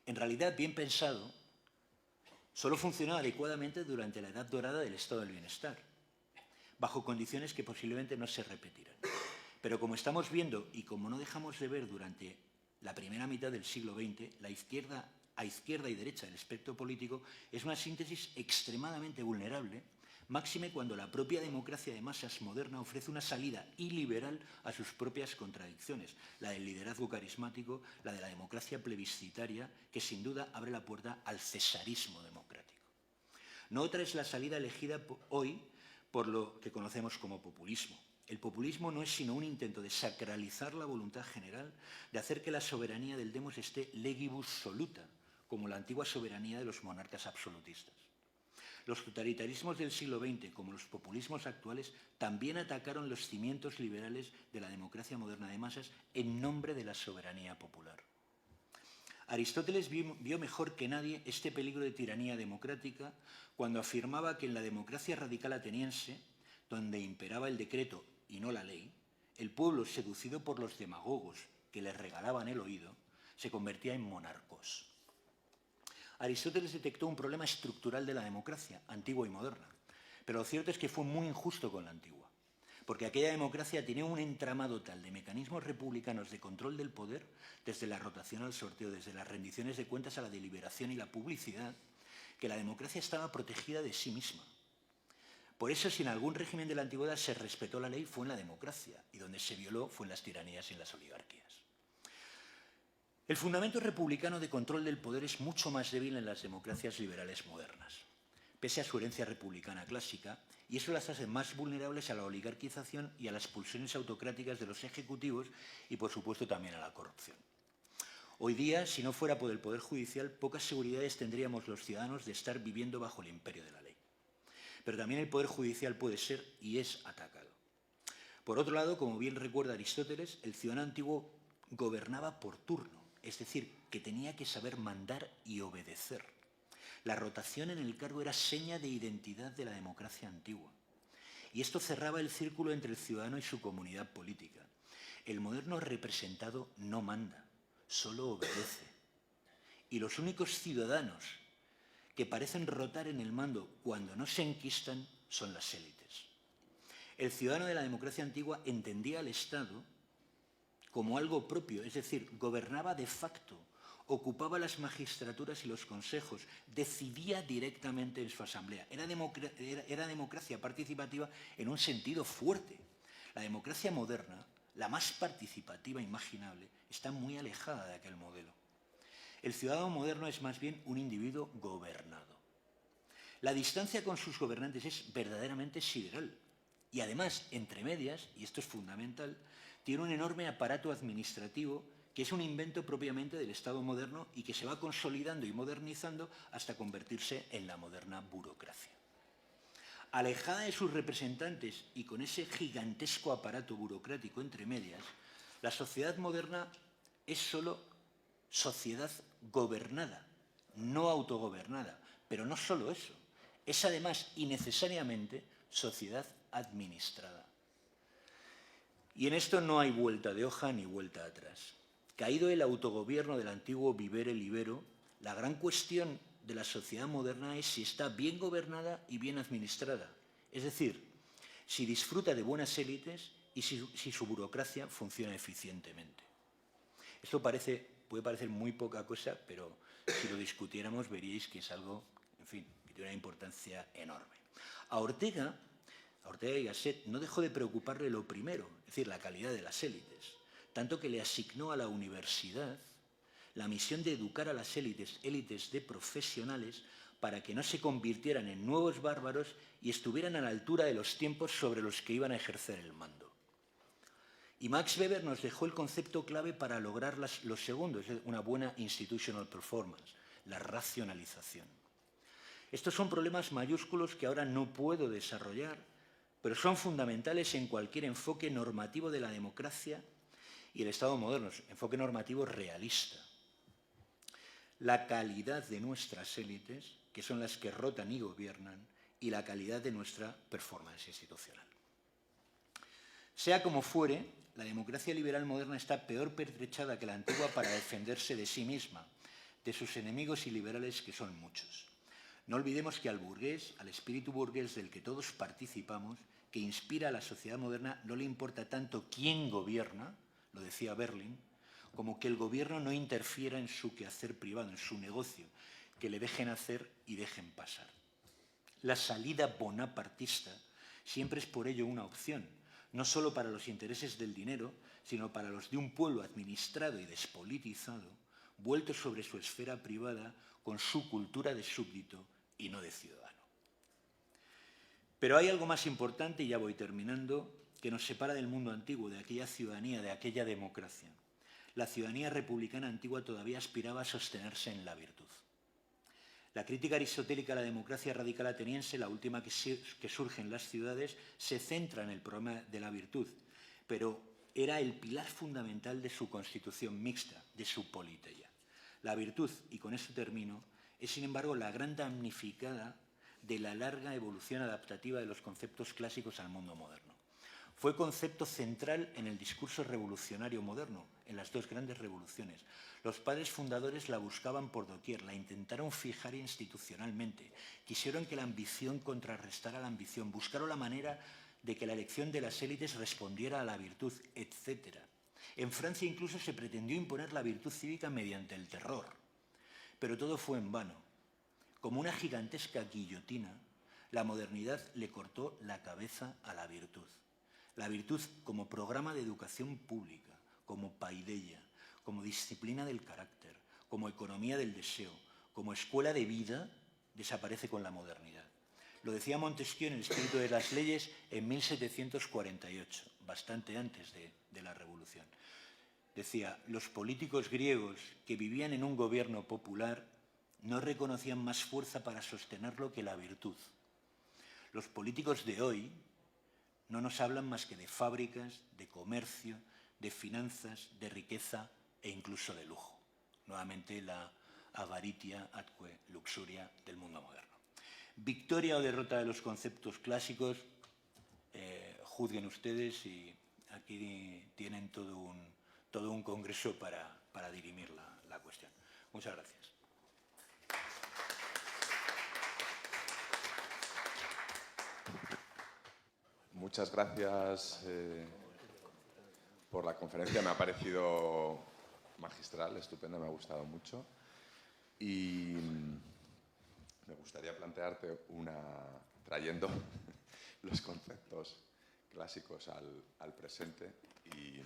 En realidad, bien pensado, solo funcionó adecuadamente durante la edad dorada del estado del bienestar, bajo condiciones que posiblemente no se repetirán. Pero como estamos viendo y como no dejamos de ver durante la primera mitad del siglo XX, la izquierda a izquierda y derecha del espectro político es una síntesis extremadamente vulnerable, máxime cuando la propia democracia de masas moderna ofrece una salida iliberal a sus propias contradicciones, la del liderazgo carismático, la de la democracia plebiscitaria, que sin duda abre la puerta al cesarismo democrático. No otra es la salida elegida hoy por lo que conocemos como populismo. El populismo no es sino un intento de sacralizar la voluntad general, de hacer que la soberanía del demos esté legibus soluta, como la antigua soberanía de los monarcas absolutistas. Los totalitarismos del siglo XX, como los populismos actuales, también atacaron los cimientos liberales de la democracia moderna de masas en nombre de la soberanía popular. Aristóteles vio mejor que nadie este peligro de tiranía democrática cuando afirmaba que en la democracia radical ateniense, donde imperaba el decreto y no la ley, el pueblo, seducido por los demagogos que les regalaban el oído, se convertía en monarcos. Aristóteles detectó un problema estructural de la democracia, antigua y moderna, pero lo cierto es que fue muy injusto con la antigua, porque aquella democracia tenía un entramado tal de mecanismos republicanos de control del poder, desde la rotación al sorteo, desde las rendiciones de cuentas a la deliberación y la publicidad, que la democracia estaba protegida de sí misma. Por eso, si en algún régimen de la antigüedad se respetó la ley, fue en la democracia, y donde se violó fue en las tiranías y en las oligarquías. El fundamento republicano de control del poder es mucho más débil en las democracias liberales modernas, pese a su herencia republicana clásica, y eso las hace más vulnerables a la oligarquización y a las pulsiones autocráticas de los ejecutivos y, por supuesto, también a la corrupción. Hoy día, si no fuera por el Poder Judicial, pocas seguridades tendríamos los ciudadanos de estar viviendo bajo el imperio de la ley. Pero también el Poder Judicial puede ser y es atacado. Por otro lado, como bien recuerda Aristóteles, el ciudadano antiguo gobernaba por turno, es decir, que tenía que saber mandar y obedecer. La rotación en el cargo era seña de identidad de la democracia antigua. Y esto cerraba el círculo entre el ciudadano y su comunidad política. El moderno representado no manda, solo obedece. Y los únicos ciudadanos que parecen rotar en el mando cuando no se enquistan son las élites. El ciudadano de la democracia antigua entendía al Estado como algo propio, es decir, gobernaba de facto, ocupaba las magistraturas y los consejos, decidía directamente en su asamblea. Era democracia participativa en un sentido fuerte. La democracia moderna, la más participativa imaginable, está muy alejada de aquel modelo. El ciudadano moderno es más bien un individuo gobernado. La distancia con sus gobernantes es verdaderamente sideral. Y además, entre medias, y esto es fundamental, tiene un enorme aparato administrativo que es un invento propiamente del Estado moderno y que se va consolidando y modernizando hasta convertirse en la moderna burocracia. Alejada de sus representantes y con ese gigantesco aparato burocrático entre medias, la sociedad moderna es solo sociedad gobernada, no autogobernada. Pero no solo eso, es además y necesariamente sociedad administrada. Y en esto no hay vuelta de hoja ni vuelta atrás. Caído el autogobierno del antiguo vivere libero, la gran cuestión de la sociedad moderna es si está bien gobernada y bien administrada. Es decir, si disfruta de buenas élites y si su burocracia funciona eficientemente. Esto puede parecer muy poca cosa, pero si lo discutiéramos veríais que es algo, en fin, que tiene una importancia enorme. A Ortega y Gasset no dejó de preocuparle lo primero, es decir, la calidad de las élites, tanto que le asignó a la universidad la misión de educar a las élites de profesionales para que no se convirtieran en nuevos bárbaros y estuvieran a la altura de los tiempos sobre los que iban a ejercer el mando. Y Max Weber nos dejó el concepto clave para lograr lo segundo, es una buena institutional performance, la racionalización. Estos son problemas mayúsculos que ahora no puedo desarrollar, pero son fundamentales en cualquier enfoque normativo de la democracia y el Estado moderno, enfoque normativo realista. La calidad de nuestras élites, que son las que rotan y gobiernan, y la calidad de nuestra performance institucional. Sea como fuere, la democracia liberal moderna está peor pertrechada que la antigua para defenderse de sí misma, de sus enemigos iliberales, que son muchos. No olvidemos que al burgués, al espíritu burgués del que todos participamos, que inspira a la sociedad moderna, no le importa tanto quién gobierna, lo decía Berlin, como que el gobierno no interfiera en su quehacer privado, en su negocio, que le dejen hacer y dejen pasar. La salida bonapartista siempre es por ello una opción, no solo para los intereses del dinero, sino para los de un pueblo administrado y despolitizado, vuelto sobre su esfera privada con su cultura de súbdito y no de ciudadano. Pero hay algo más importante, y ya voy terminando, que nos separa del mundo antiguo, de aquella ciudadanía, de aquella democracia. La ciudadanía republicana antigua todavía aspiraba a sostenerse en la virtud. La crítica aristotélica a la democracia radical ateniense, la última que surge en las ciudades, se centra en el problema de la virtud, pero era el pilar fundamental de su constitución mixta, de su politeia. La virtud, y con esto termino, es sin embargo la gran damnificada de la larga evolución adaptativa de los conceptos clásicos al mundo moderno. Fue concepto central en el discurso revolucionario moderno, en las dos grandes revoluciones. Los padres fundadores la buscaban por doquier, la intentaron fijar institucionalmente, quisieron que la ambición contrarrestara la ambición, buscaron la manera de que la elección de las élites respondiera a la virtud, etc. En Francia incluso se pretendió imponer la virtud cívica mediante el terror, pero todo fue en vano. Como una gigantesca guillotina, la modernidad le cortó la cabeza a la virtud. La virtud como programa de educación pública, como paideia, como disciplina del carácter, como economía del deseo, como escuela de vida, desaparece con la modernidad. Lo decía Montesquieu en el Espíritu de las Leyes en 1748, bastante antes de la Revolución. Decía, los políticos griegos que vivían en un gobierno popular no reconocían más fuerza para sostenerlo que la virtud. Los políticos de hoy no nos hablan más que de fábricas, de comercio, de finanzas, de riqueza e incluso de lujo. Nuevamente la avaritia atque luxuria del mundo moderno. Victoria o derrota de los conceptos clásicos, juzguen ustedes, y aquí tienen todo un congreso para dirimir la cuestión. Muchas gracias. Muchas gracias por la conferencia. Me ha parecido magistral, estupenda, me ha gustado mucho. Y me gustaría plantearte trayendo los conceptos clásicos al presente, y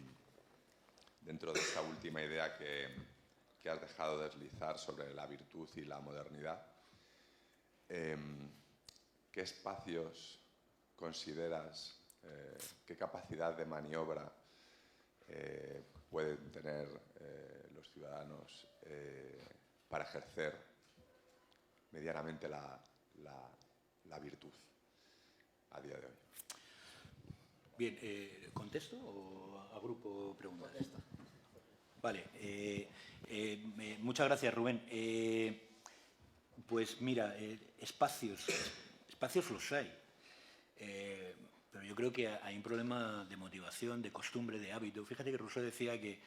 dentro de esta última idea que has dejado deslizar sobre la virtud y la modernidad, ¿qué espacios consideras, qué capacidad de maniobra pueden tener los ciudadanos para ejercer medianamente la virtud a día de hoy? Bien, ¿contesto o agrupo preguntas? Vale, muchas gracias, Rubén. Pues mira, espacios los hay. Pero yo creo que hay un problema de motivación, de costumbre, de hábito. Fíjate que Rousseau decía que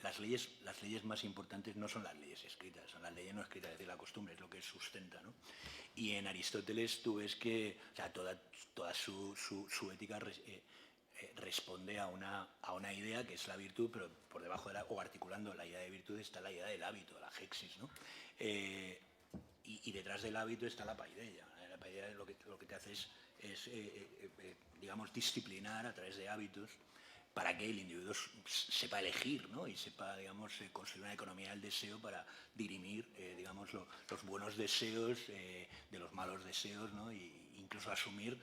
las leyes más importantes no son las leyes escritas, son las leyes no escritas, es decir, la costumbre es lo que sustenta, ¿no? Y en Aristóteles tú ves que, o sea, toda su ética responde a una idea que es la virtud, pero por debajo o articulando la idea de virtud está la idea del hábito, la hexis, ¿no? Y detrás del hábito está la paideia. La paideia lo que te hace es digamos, disciplinar a través de hábitos para que el individuo sepa elegir, ¿no? Y sepa, digamos, construir una economía del deseo para dirimir, digamos, los buenos deseos de los malos deseos, ¿no? E incluso asumir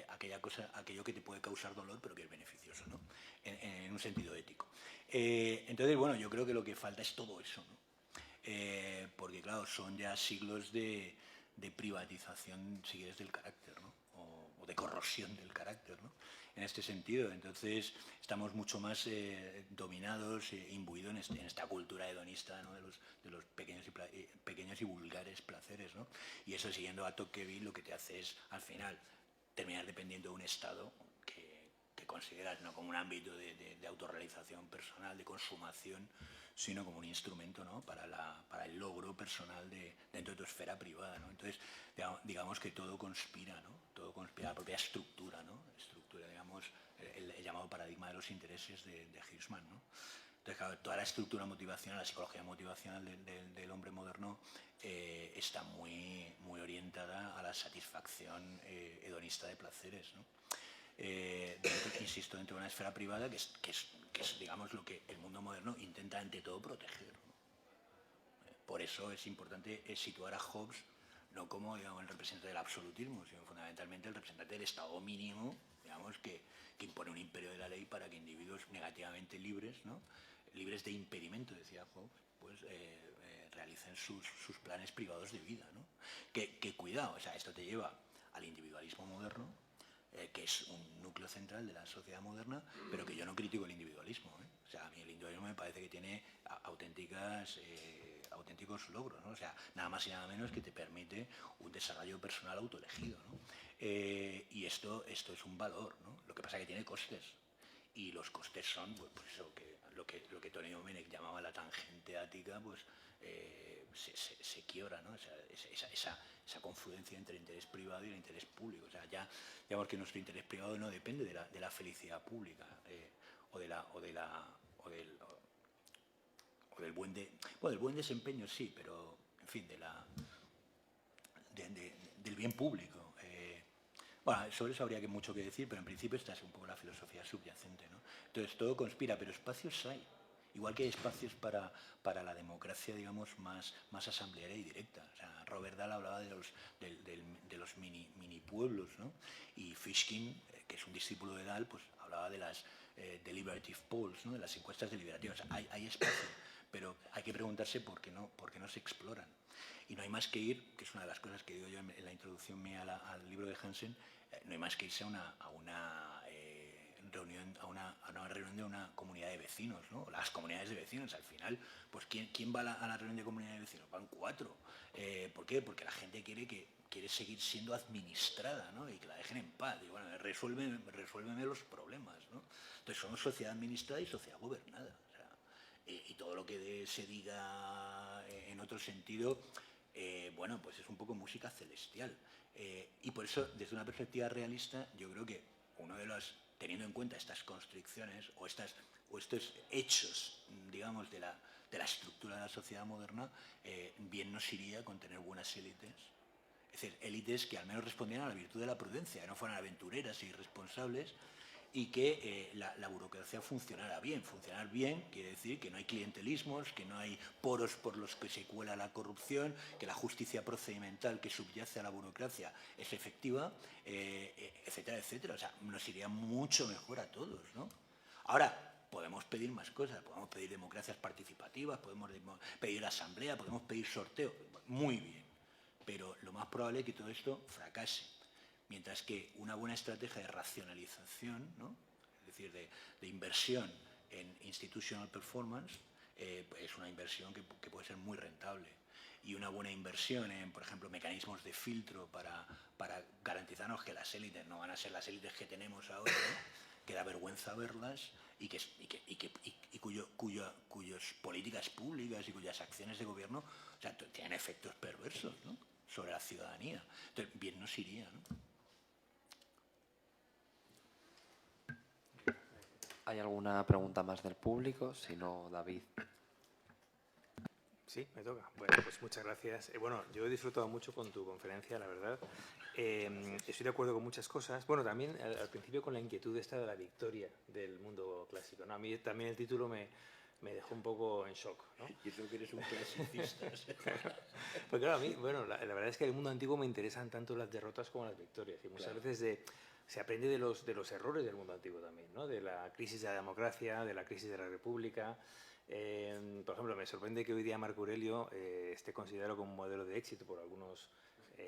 aquello que te puede causar dolor, pero que es beneficioso, ¿no? En un sentido ético. Entonces, bueno, yo creo que lo que falta es todo eso, ¿no? Porque, claro, son ya siglos de privatización, si quieres, del carácter, ¿no? O de corrosión del carácter, ¿no? En este sentido. Entonces, estamos mucho más dominados, imbuidos en esta cultura hedonista, ¿no? de los pequeños y vulgares placeres, ¿no? Y eso, siguiendo a Tocqueville, lo que te hace es, al final, terminar dependiendo de un Estado que consideras no como un ámbito de autorrealización personal, de consumación, sino como un instrumento, ¿no? para el logro personal dentro de tu esfera privada, ¿no? Entonces, digamos que todo conspira, ¿no? Todo conspira, la propia estructura, ¿no? Estructura, digamos, el llamado paradigma de los intereses de Hirschman, ¿no? Entonces, claro, toda la estructura motivacional, la psicología motivacional del hombre moderno está muy, muy orientada a la satisfacción hedonista de placeres, ¿no? Insisto, dentro de una esfera privada que es, digamos, lo que el mundo moderno intenta ante todo proteger, ¿no? Por eso es importante situar a Hobbes no como, digamos, el representante del absolutismo, sino fundamentalmente el representante del Estado mínimo, digamos, que impone un imperio de la ley para que individuos negativamente libres, ¿no?, libres de impedimento, decía Hobbes, pues realicen sus planes privados de vida, ¿no? Que cuidado, o sea, esto te lleva al individualismo moderno, que es un núcleo central de la sociedad moderna, pero que yo no critico el individualismo, ¿eh? O sea, a mí el individualismo me parece que tiene auténticos logros, ¿no? O sea, nada más y nada menos que te permite un desarrollo personal autoelegido, ¿no? Y esto es un valor, ¿no? Lo que pasa es que tiene costes, y los costes son, pues eso, lo que Tony Domenech llamaba la tangente ática, pues se quiebra, ¿no? O sea, esa confluencia entre el interés privado y el interés público. O sea, ya digamos que nuestro interés privado no depende de la felicidad pública o del buen desempeño, sí, pero en fin, del bien público. Bueno, sobre eso habría mucho que decir, pero en principio esta es un poco la filosofía subyacente, ¿no? Entonces todo conspira, pero espacios hay. Igual que hay espacios para la democracia, digamos, más asamblearia y directa. O sea, Robert Dahl hablaba de los mini pueblos, ¿no? Y Fishkin, que es un discípulo de Dahl, pues hablaba de las deliberative polls, ¿no?, de las encuestas deliberativas. Hay espacio, pero hay que preguntarse por qué no se exploran. Y no hay más que ir, que es una de las cosas que digo yo en la introducción mía al libro de Hansen, no hay más que irse a una reunión de una comunidad de vecinos, ¿no? Las comunidades de vecinos, al final, pues ¿quién va a la reunión de comunidad de vecinos? Van 4. ¿Por qué? Porque la gente quiere seguir siendo administrada, ¿no?, y que la dejen en paz. Y bueno, resuélveme los problemas, ¿no? Entonces somos sociedad administrada y sociedad gobernada. O sea, y todo lo que se diga en otro sentido, bueno, pues es un poco música celestial. Y por eso, desde una perspectiva realista, yo creo que teniendo en cuenta estas constricciones o estos hechos, digamos, de la estructura de la sociedad moderna, bien nos iría con tener buenas élites. Es decir, élites que al menos respondieran a la virtud de la prudencia, que no fueran aventureras e irresponsables, y que la burocracia funcionara bien. Funcionar bien quiere decir que no hay clientelismos, que no hay poros por los que se cuela la corrupción, que la justicia procedimental que subyace a la burocracia es efectiva, etcétera, etcétera. O sea, nos iría mucho mejor a todos, ¿no? Ahora, podemos pedir más cosas, podemos pedir democracias participativas, podemos pedir asamblea, podemos pedir sorteo, muy bien, pero lo más probable es que todo esto fracase. Mientras que una buena estrategia de racionalización, ¿no?, es decir, de inversión en institutional performance, es una inversión que puede ser muy rentable. Y una buena inversión en, por ejemplo, mecanismos de filtro para garantizarnos que las élites no van a ser las élites que tenemos ahora, ¿no?, que da vergüenza verlas, y cuyas políticas públicas y cuyas acciones de gobierno, o sea, tienen efectos perversos, ¿no?, sobre la ciudadanía. Entonces, bien nos iría, ¿no? ¿Hay alguna pregunta más del público? Si no, David. Sí, me toca. Bueno, pues muchas gracias. Bueno, yo he disfrutado mucho con tu conferencia, la verdad. Estoy de acuerdo con muchas cosas. Bueno, también al principio con la inquietud esta de la victoria del mundo clásico, ¿no? A mí también el título me dejó un poco en shock, ¿no? Y eso que eres un clasicista. Pues claro, a mí, bueno, la verdad es que en el mundo antiguo me interesan tanto las derrotas como las victorias. Y muchas veces se aprende de los errores del mundo antiguo también, ¿no? De la crisis de la democracia, de la crisis de la república. Por ejemplo, me sorprende que hoy día Marco Aurelio esté considerado como un modelo de éxito por algunos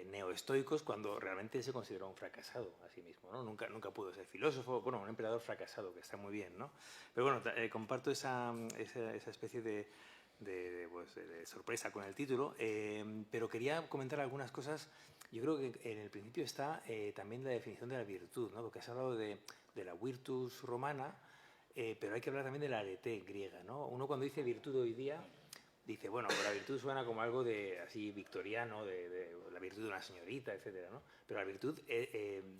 neoestoicos, cuando realmente se consideró un fracasado a sí mismo, ¿no? Nunca pudo ser filósofo, bueno, un emperador fracasado, que está muy bien, ¿no? Pero bueno, comparto esa especie de sorpresa con el título, pero quería comentar algunas cosas. Yo creo que en el principio está también la definición de la virtud, ¿no? Porque has hablado de la virtus romana, pero hay que hablar también de la arete griega, ¿no? Uno cuando dice virtud hoy día dice, bueno, la virtud suena como algo de así victoriano, de la virtud de una señorita, etcétera, ¿no? Pero la virtud,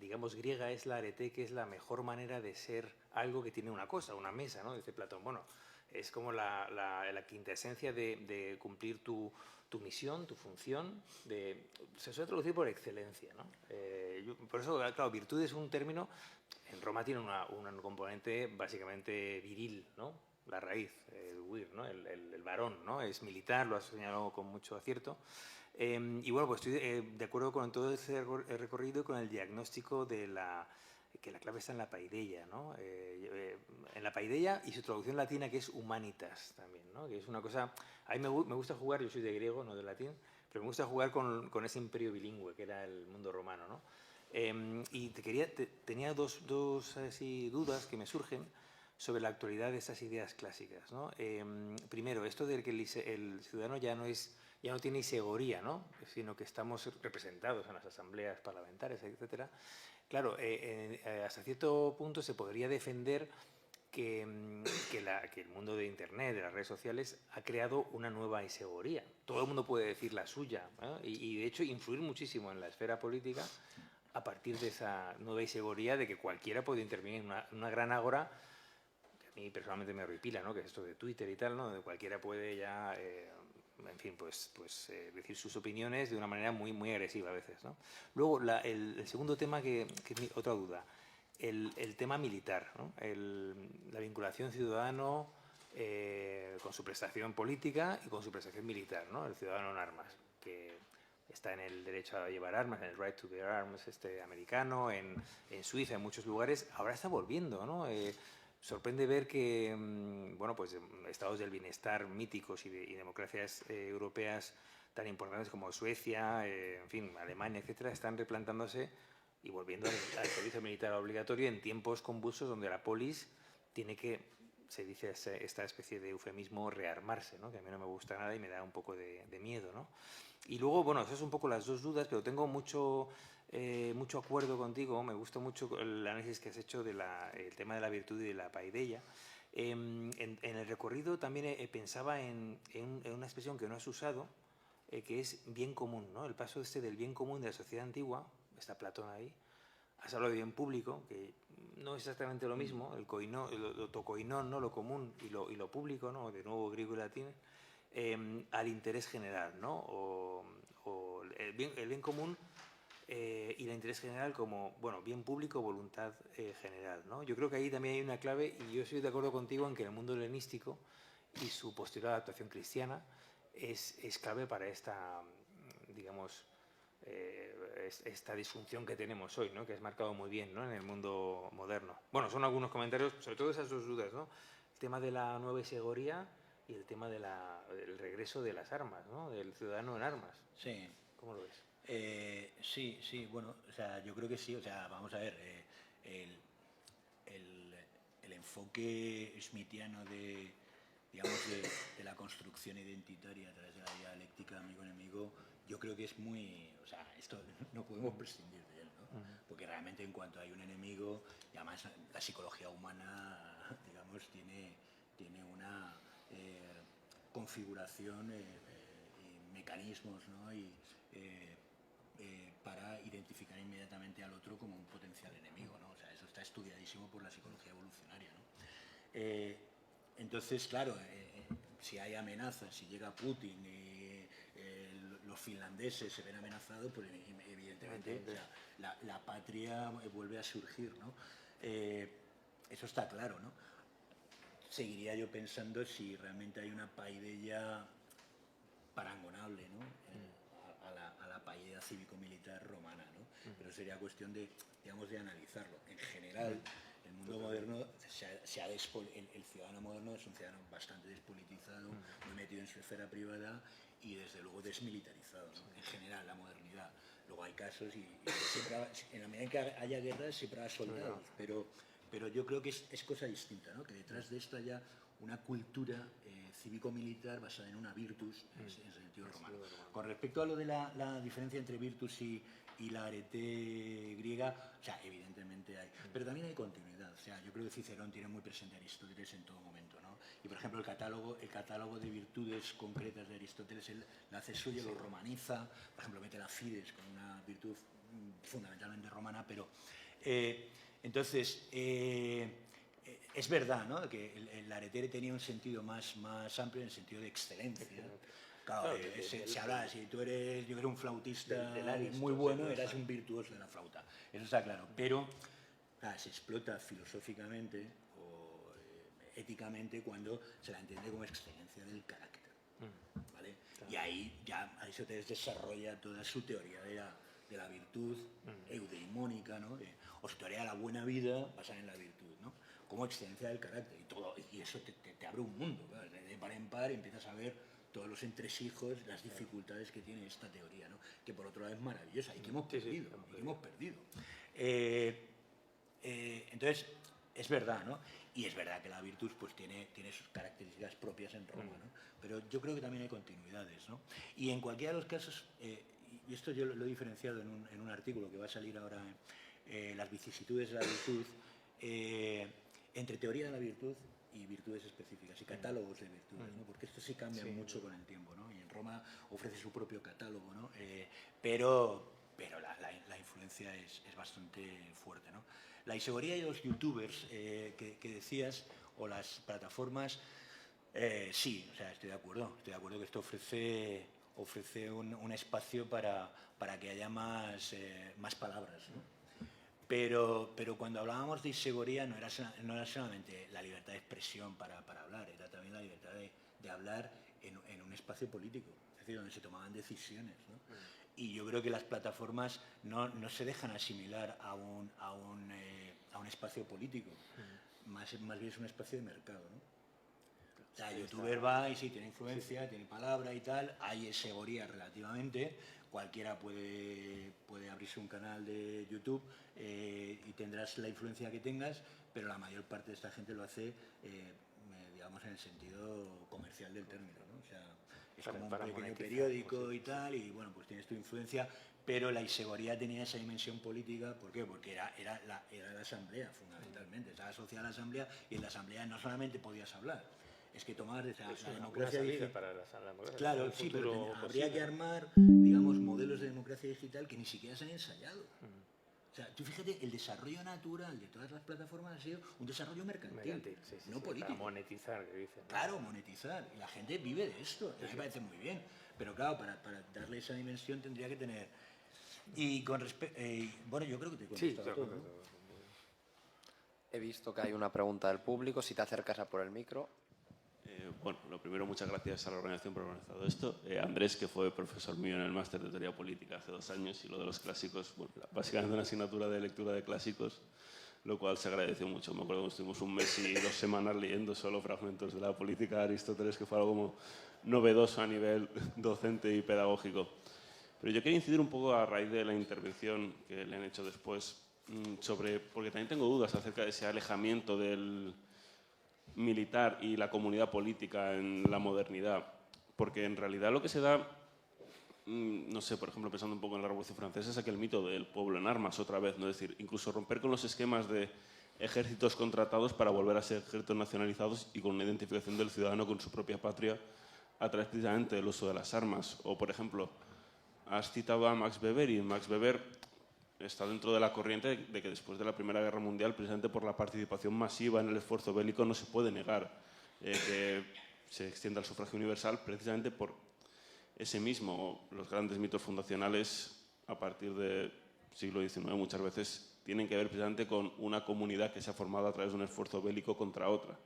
digamos, griega es la arete, que es la mejor manera de ser algo que tiene una cosa, una mesa, ¿no? Dice Platón, bueno, es como la quintesencia de cumplir tu misión, tu función, se suele traducir por excelencia, ¿no? Por eso, claro, virtud es un término, en Roma tiene un componente básicamente viril, ¿no? La raíz, el vir, ¿no? ¿no? El varón, ¿no? Es militar, lo has señalado con mucho acierto. Y bueno, pues estoy de acuerdo con todo ese recorrido y con el diagnóstico de que la clave está en la paideia, ¿no? En la paideia y su traducción latina, que es humanitas también, ¿no? Que es una cosa... A mí me gusta jugar, yo soy de griego, no de latín, pero me gusta jugar con ese imperio bilingüe que era el mundo romano, ¿no? Y tenía dos así, dudas que me surgen sobre la actualidad de estas ideas clásicas, ¿no? Primero, esto de que el ciudadano ya no tiene isegoría, ¿no? Sino que estamos representados en las asambleas parlamentarias, etcétera. Claro, hasta cierto punto se podría defender que el mundo de Internet, de las redes sociales, ha creado una nueva isegoría. Todo el mundo puede decir la suya, ¿no? Y de hecho influir muchísimo en la esfera política a partir de esa nueva isegoría de que cualquiera puede intervenir en una gran ágora, que a mí personalmente me horripila, ¿no? Que es esto de Twitter y tal, ¿no? Donde cualquiera puede ya... en fin, decir sus opiniones de una manera muy, muy agresiva a veces, ¿no? Luego, el segundo tema, que es otra duda, el tema militar, ¿no? La vinculación ciudadano con su prestación política y con su prestación militar, ¿no? El ciudadano en armas, que está en el derecho a llevar armas, en el right to bear arms americano, en Suiza, en muchos lugares, ahora está volviendo, ¿no? Sorprende ver que bueno, pues, estados del bienestar míticos y democracias europeas tan importantes como Suecia, en fin, Alemania, etcétera, están replantándose y volviendo al servicio militar obligatorio en tiempos convulsos donde la polis tiene que, se dice esta especie de eufemismo, rearmarse, ¿no? Que a mí no me gusta nada y me da un poco de miedo, ¿no? Y luego, bueno, esas son un poco las dos dudas, pero tengo mucho acuerdo contigo, me gusta mucho el análisis que has hecho del tema de la virtud y de la paideia. En el recorrido también pensaba en una expresión que no has usado, que es bien común, ¿no? El paso del bien común de la sociedad antigua, está Platón ahí, has hablado de bien público, que no es exactamente lo mismo, lo tocoinón, ¿no? Lo común y lo público, ¿no? De nuevo griego y latín, al interés general, ¿no? O el bien común y el interés general como, bueno, bien público, voluntad general, ¿no? Yo creo que ahí también hay una clave, y yo estoy de acuerdo contigo en que el mundo helenístico y su posterior adaptación cristiana es clave para esta, digamos, esta disfunción que tenemos hoy, ¿no? Que has marcado muy bien, ¿no? En el mundo moderno. Bueno, son algunos comentarios, sobre todo esas dos dudas, ¿no? El tema de la nueva isegoría y el tema del regreso de las armas, ¿no? Del ciudadano en armas. Sí. ¿Cómo lo ves? Sí, bueno, o sea, yo creo que sí, o sea, vamos a ver, el enfoque smithiano digamos, de la construcción identitaria a través de la dialéctica amigo-enemigo, yo creo que es muy, o sea, esto no podemos prescindir de él, ¿no? Porque realmente en cuanto hay un enemigo, y además la psicología humana, digamos, tiene una configuración y mecanismos, ¿no? Para identificar inmediatamente al otro como un potencial enemigo, ¿no? O sea, eso está estudiadísimo por la psicología evolucionaria, ¿no? Entonces, claro, si hay amenazas, si llega Putin y los finlandeses se ven amenazados, pues evidentemente o sea, la patria vuelve a surgir, ¿no? Eso está claro, ¿no? Seguiría yo pensando si realmente hay una paideia parangonable, ¿no? A la paideia cívico-militar romana, ¿no? Pero sería cuestión de, digamos, de analizarlo. En general, el mundo moderno, el ciudadano moderno es un ciudadano bastante despolitizado, muy metido en su esfera privada y desde luego desmilitarizado, ¿no? En general, la modernidad. Luego hay casos y siempre, en la medida en que haya guerras siempre habrá soldados, pero yo creo que es cosa distinta, ¿no? Que detrás de esto haya una cultura cívico-militar basada en una virtus en sentido romano. Con respecto a lo de la diferencia entre virtus y la arete griega, o sea, evidentemente hay, pero también hay continuidad. O sea, yo creo que Cicerón tiene muy presente a Aristóteles en todo momento, ¿no? Y por ejemplo, el catálogo de virtudes concretas de Aristóteles, él la hace suyo, lo romaniza, por ejemplo, mete la fides con una virtud fundamentalmente romana, pero entonces es verdad, ¿no? Que el arete tenía un sentido más amplio en el sentido de excelencia. Claro, se habla, si tú eres un flautista muy bueno, eras un virtuoso de la flauta. Eso está claro. Pero se explota filosóficamente éticamente cuando se la entiende como excelencia del carácter. ¿Vale? Y ahí se desarrolla toda su teoría de la virtud eudeimónica, ¿no? O su teoría de la buena vida basada en la virtud, ¿no? Como excelencia del carácter. Y eso te abre un mundo, ¿verdad? De par en par empiezas a ver todos los entresijos, las dificultades que tiene esta teoría, ¿no? Que por otro lado es maravillosa y que hemos perdido. Entonces, es verdad, ¿no? Y es verdad que la virtud pues, tiene sus características propias en Roma, ¿no? Pero yo creo que también hay continuidades, ¿no? Y en cualquiera de los casos, y esto yo lo he diferenciado en un artículo que va a salir ahora, las vicisitudes de la virtud, entre teoría de la virtud y virtudes específicas y catálogos de virtudes, ¿no? Porque esto sí cambia mucho con el tiempo, ¿no? Y en Roma ofrece su propio catálogo, ¿no? Pero la influencia es bastante fuerte, ¿no? La isegoría y los youtubers que decías, o las plataformas, sí, o sea, estoy de acuerdo que esto ofrece un espacio para que haya más palabras, ¿no? Pero cuando hablábamos de isegoría no era solamente la libertad de expresión para hablar, era también la libertad de hablar en un espacio político, es decir, donde se tomaban decisiones, ¿no? Y yo creo que las plataformas no se dejan asimilar a un espacio político, más bien es un espacio de mercado, ¿no? O sea, el youtuber va y sí, tiene influencia, tiene palabra y tal, hay isegoría relativamente, cualquiera puede abrirse un canal de YouTube y tendrás la influencia que tengas, pero la mayor parte de esta gente lo hace, digamos, en el sentido comercial del término, ¿no? O sea, es como un pequeño periódico y tal, y bueno, pues tienes tu influencia, pero la isegoría tenía esa dimensión política. ¿Por qué? Porque era la asamblea, fundamentalmente, estaba asociada a la asamblea, y en la asamblea no solamente podías hablar, es que tomabas la democracia digital. Para la democracia. Claro, sí, pero habría que armar, digamos, modelos de democracia digital que ni siquiera se han ensayado. O sea, tú fíjate, el desarrollo natural de todas las plataformas ha sido un desarrollo mercantil, no político. Para monetizar, que dicen, ¿no? Claro, monetizar. Y la gente vive de esto. A mí me parece muy bien. Pero claro, para darle esa dimensión tendría que tener... Y con respecto... bueno, yo creo que te he contestado todo, ¿no? He visto que hay una pregunta del público. Si te acercas a por el micro. Bueno, lo primero, muchas gracias a la organización por haber organizado esto. Andrés, que fue profesor mío en el máster de Teoría Política hace 2 años, y lo de los clásicos, bueno, básicamente una asignatura de lectura de clásicos, lo cual se agradeció mucho. Me acuerdo que estuvimos 1 mes y 2 semanas leyendo solo fragmentos de la Política de Aristóteles, que fue algo como novedoso a nivel docente y pedagógico. Pero yo quería incidir un poco a raíz de la intervención que le han hecho después, porque también tengo dudas acerca de ese alejamiento del militar y la comunidad política en la modernidad, porque en realidad lo que se da, no sé, por ejemplo, pensando un poco en la Revolución Francesa, es aquel mito del pueblo en armas otra vez, ¿no? Es decir, incluso romper con los esquemas de ejércitos contratados para volver a ser ejércitos nacionalizados y con una identificación del ciudadano con su propia patria a través precisamente del uso de las armas. O, por ejemplo, has citado a Max Weber, y Max Weber está dentro de la corriente de que después de la Primera Guerra Mundial, precisamente por la participación masiva en el esfuerzo bélico, no se puede negar que se extienda el sufragio universal, precisamente por ese mismo. Los grandes mitos fundacionales a partir del siglo XIX muchas veces tienen que ver precisamente con una comunidad que se ha formado a través de un esfuerzo bélico contra otra.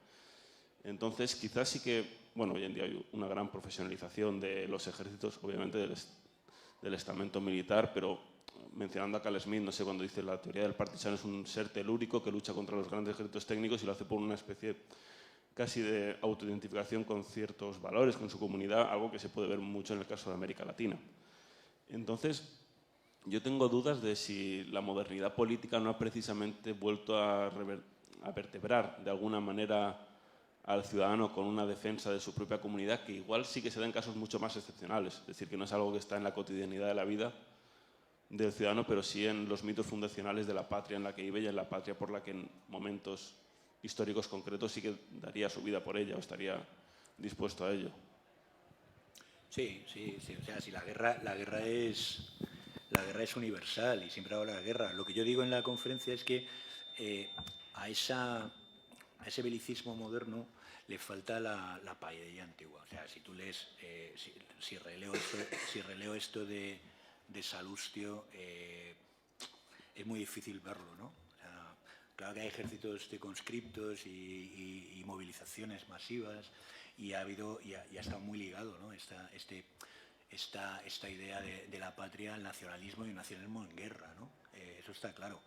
Entonces, quizás sí que, bueno, hoy en día hay una gran profesionalización de los ejércitos, obviamente del estamento militar, pero mencionando a Carl Smith, no sé, cuando dice la teoría del partisano es un ser telúrico que lucha contra los grandes ejércitos técnicos y lo hace por una especie casi de autoidentificación con ciertos valores, con su comunidad, algo que se puede ver mucho en el caso de América Latina. Entonces, yo tengo dudas de si la modernidad política no ha precisamente vuelto a vertebrar de alguna manera al ciudadano con una defensa de su propia comunidad, que igual sí que se da en casos mucho más excepcionales, es decir, que no es algo que está en la cotidianidad de la vida del ciudadano, pero sí en los mitos fundacionales de la patria en la que vive y en la patria por la que en momentos históricos concretos sí que daría su vida por ella o estaría dispuesto a ello. Sí. O sea, si la guerra es universal y siempre habla de la guerra. Lo que yo digo en la conferencia es que a ese belicismo moderno le falta la paella antigua. O sea, si tú lees, si releo esto de Salustio, es muy difícil verlo, ¿no? O sea, Claro que hay ejércitos de conscriptos y movilizaciones masivas, y ha estado muy ligado, ¿no? esta idea de la patria, el nacionalismo y el nacionalismo en guerra, ¿no? Eso está claro.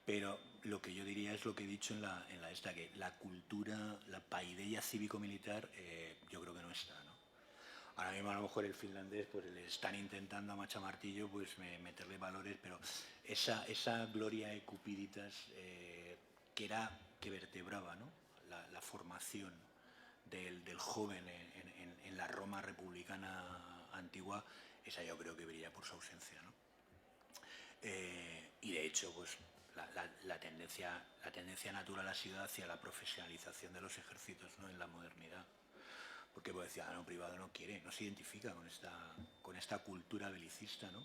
Pero lo que yo diría es lo que he dicho que la cultura, la paideia cívico-militar, yo creo que no está, ¿no? Ahora mismo a lo mejor el finlandés pues le están intentando a machamartillo pues meterle valores, pero esa gloria de cupiditas que vertebraba, ¿no? la formación del joven en la Roma republicana antigua, esa yo creo que brilla por su ausencia, ¿no? Y de hecho, pues la tendencia natural ha sido hacia la profesionalización de los ejércitos, ¿no? En la modernidad. Porque pues, el ciudadano privado no quiere, no se identifica con esta cultura belicista, ¿no?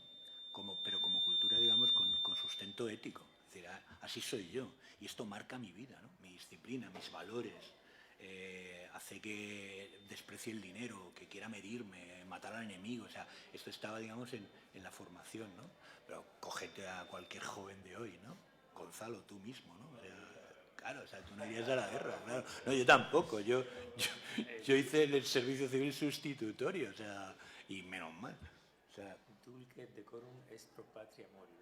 Pero como cultura, digamos, con sustento ético. Es decir, así soy yo, y esto marca mi vida, ¿no? Mi disciplina, mis valores. Hace que desprecie el dinero, que quiera medirme, matar al enemigo. O sea, esto estaba, digamos, en la formación, ¿no? Pero cógete a cualquier joven de hoy, ¿no? Gonzalo, tú mismo, ¿no? O sea, claro, o sea, tú no irías a la guerra, claro. No, yo tampoco. Yo hice el servicio civil sustitutorio, o sea, y menos mal. O sea, Dulce decorum est pro patria mori,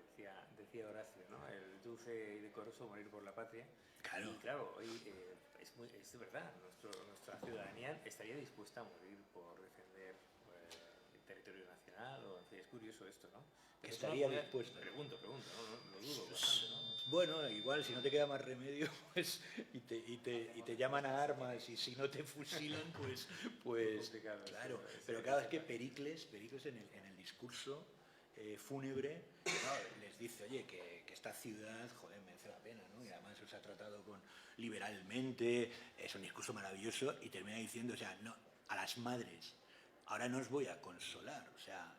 decía Horacio, ¿no? El dulce y decoroso morir por la patria. claro. Y claro, hoy es de verdad, nuestra ciudadanía estaría dispuesta a morir por defender el territorio nacional, o en fin, es curioso esto, ¿no? Que estaría dispuesta. Pregunto, ¿no? Lo dudo bastante, ¿no? Bueno, igual si no te queda más remedio, pues, y te llaman a armas, y si no te fusilan, pues claro. Pero claro, es que Pericles en el discurso fúnebre, ¿no? Les dice, oye, que esta ciudad, joder, merece la pena, ¿no? Y además se ha tratado liberalmente, es un discurso maravilloso, y termina diciendo, o sea, no, a las madres, ahora no os voy a consolar, o sea,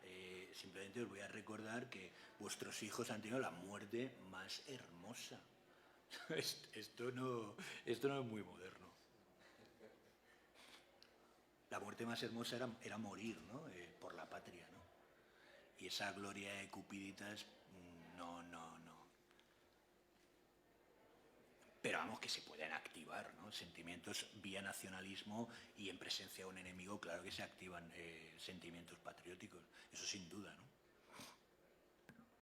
simplemente os voy a recordar que vuestros hijos han tenido la muerte más hermosa. Esto no es muy moderno. La muerte más hermosa era morir, ¿no? Por la patria, ¿no? Y esa gloria de cupiditas, no. Pero vamos, que se pueden activar, ¿no? Sentimientos vía nacionalismo, y en presencia de un enemigo, claro que se activan sentimientos patrióticos, eso sin duda, ¿no?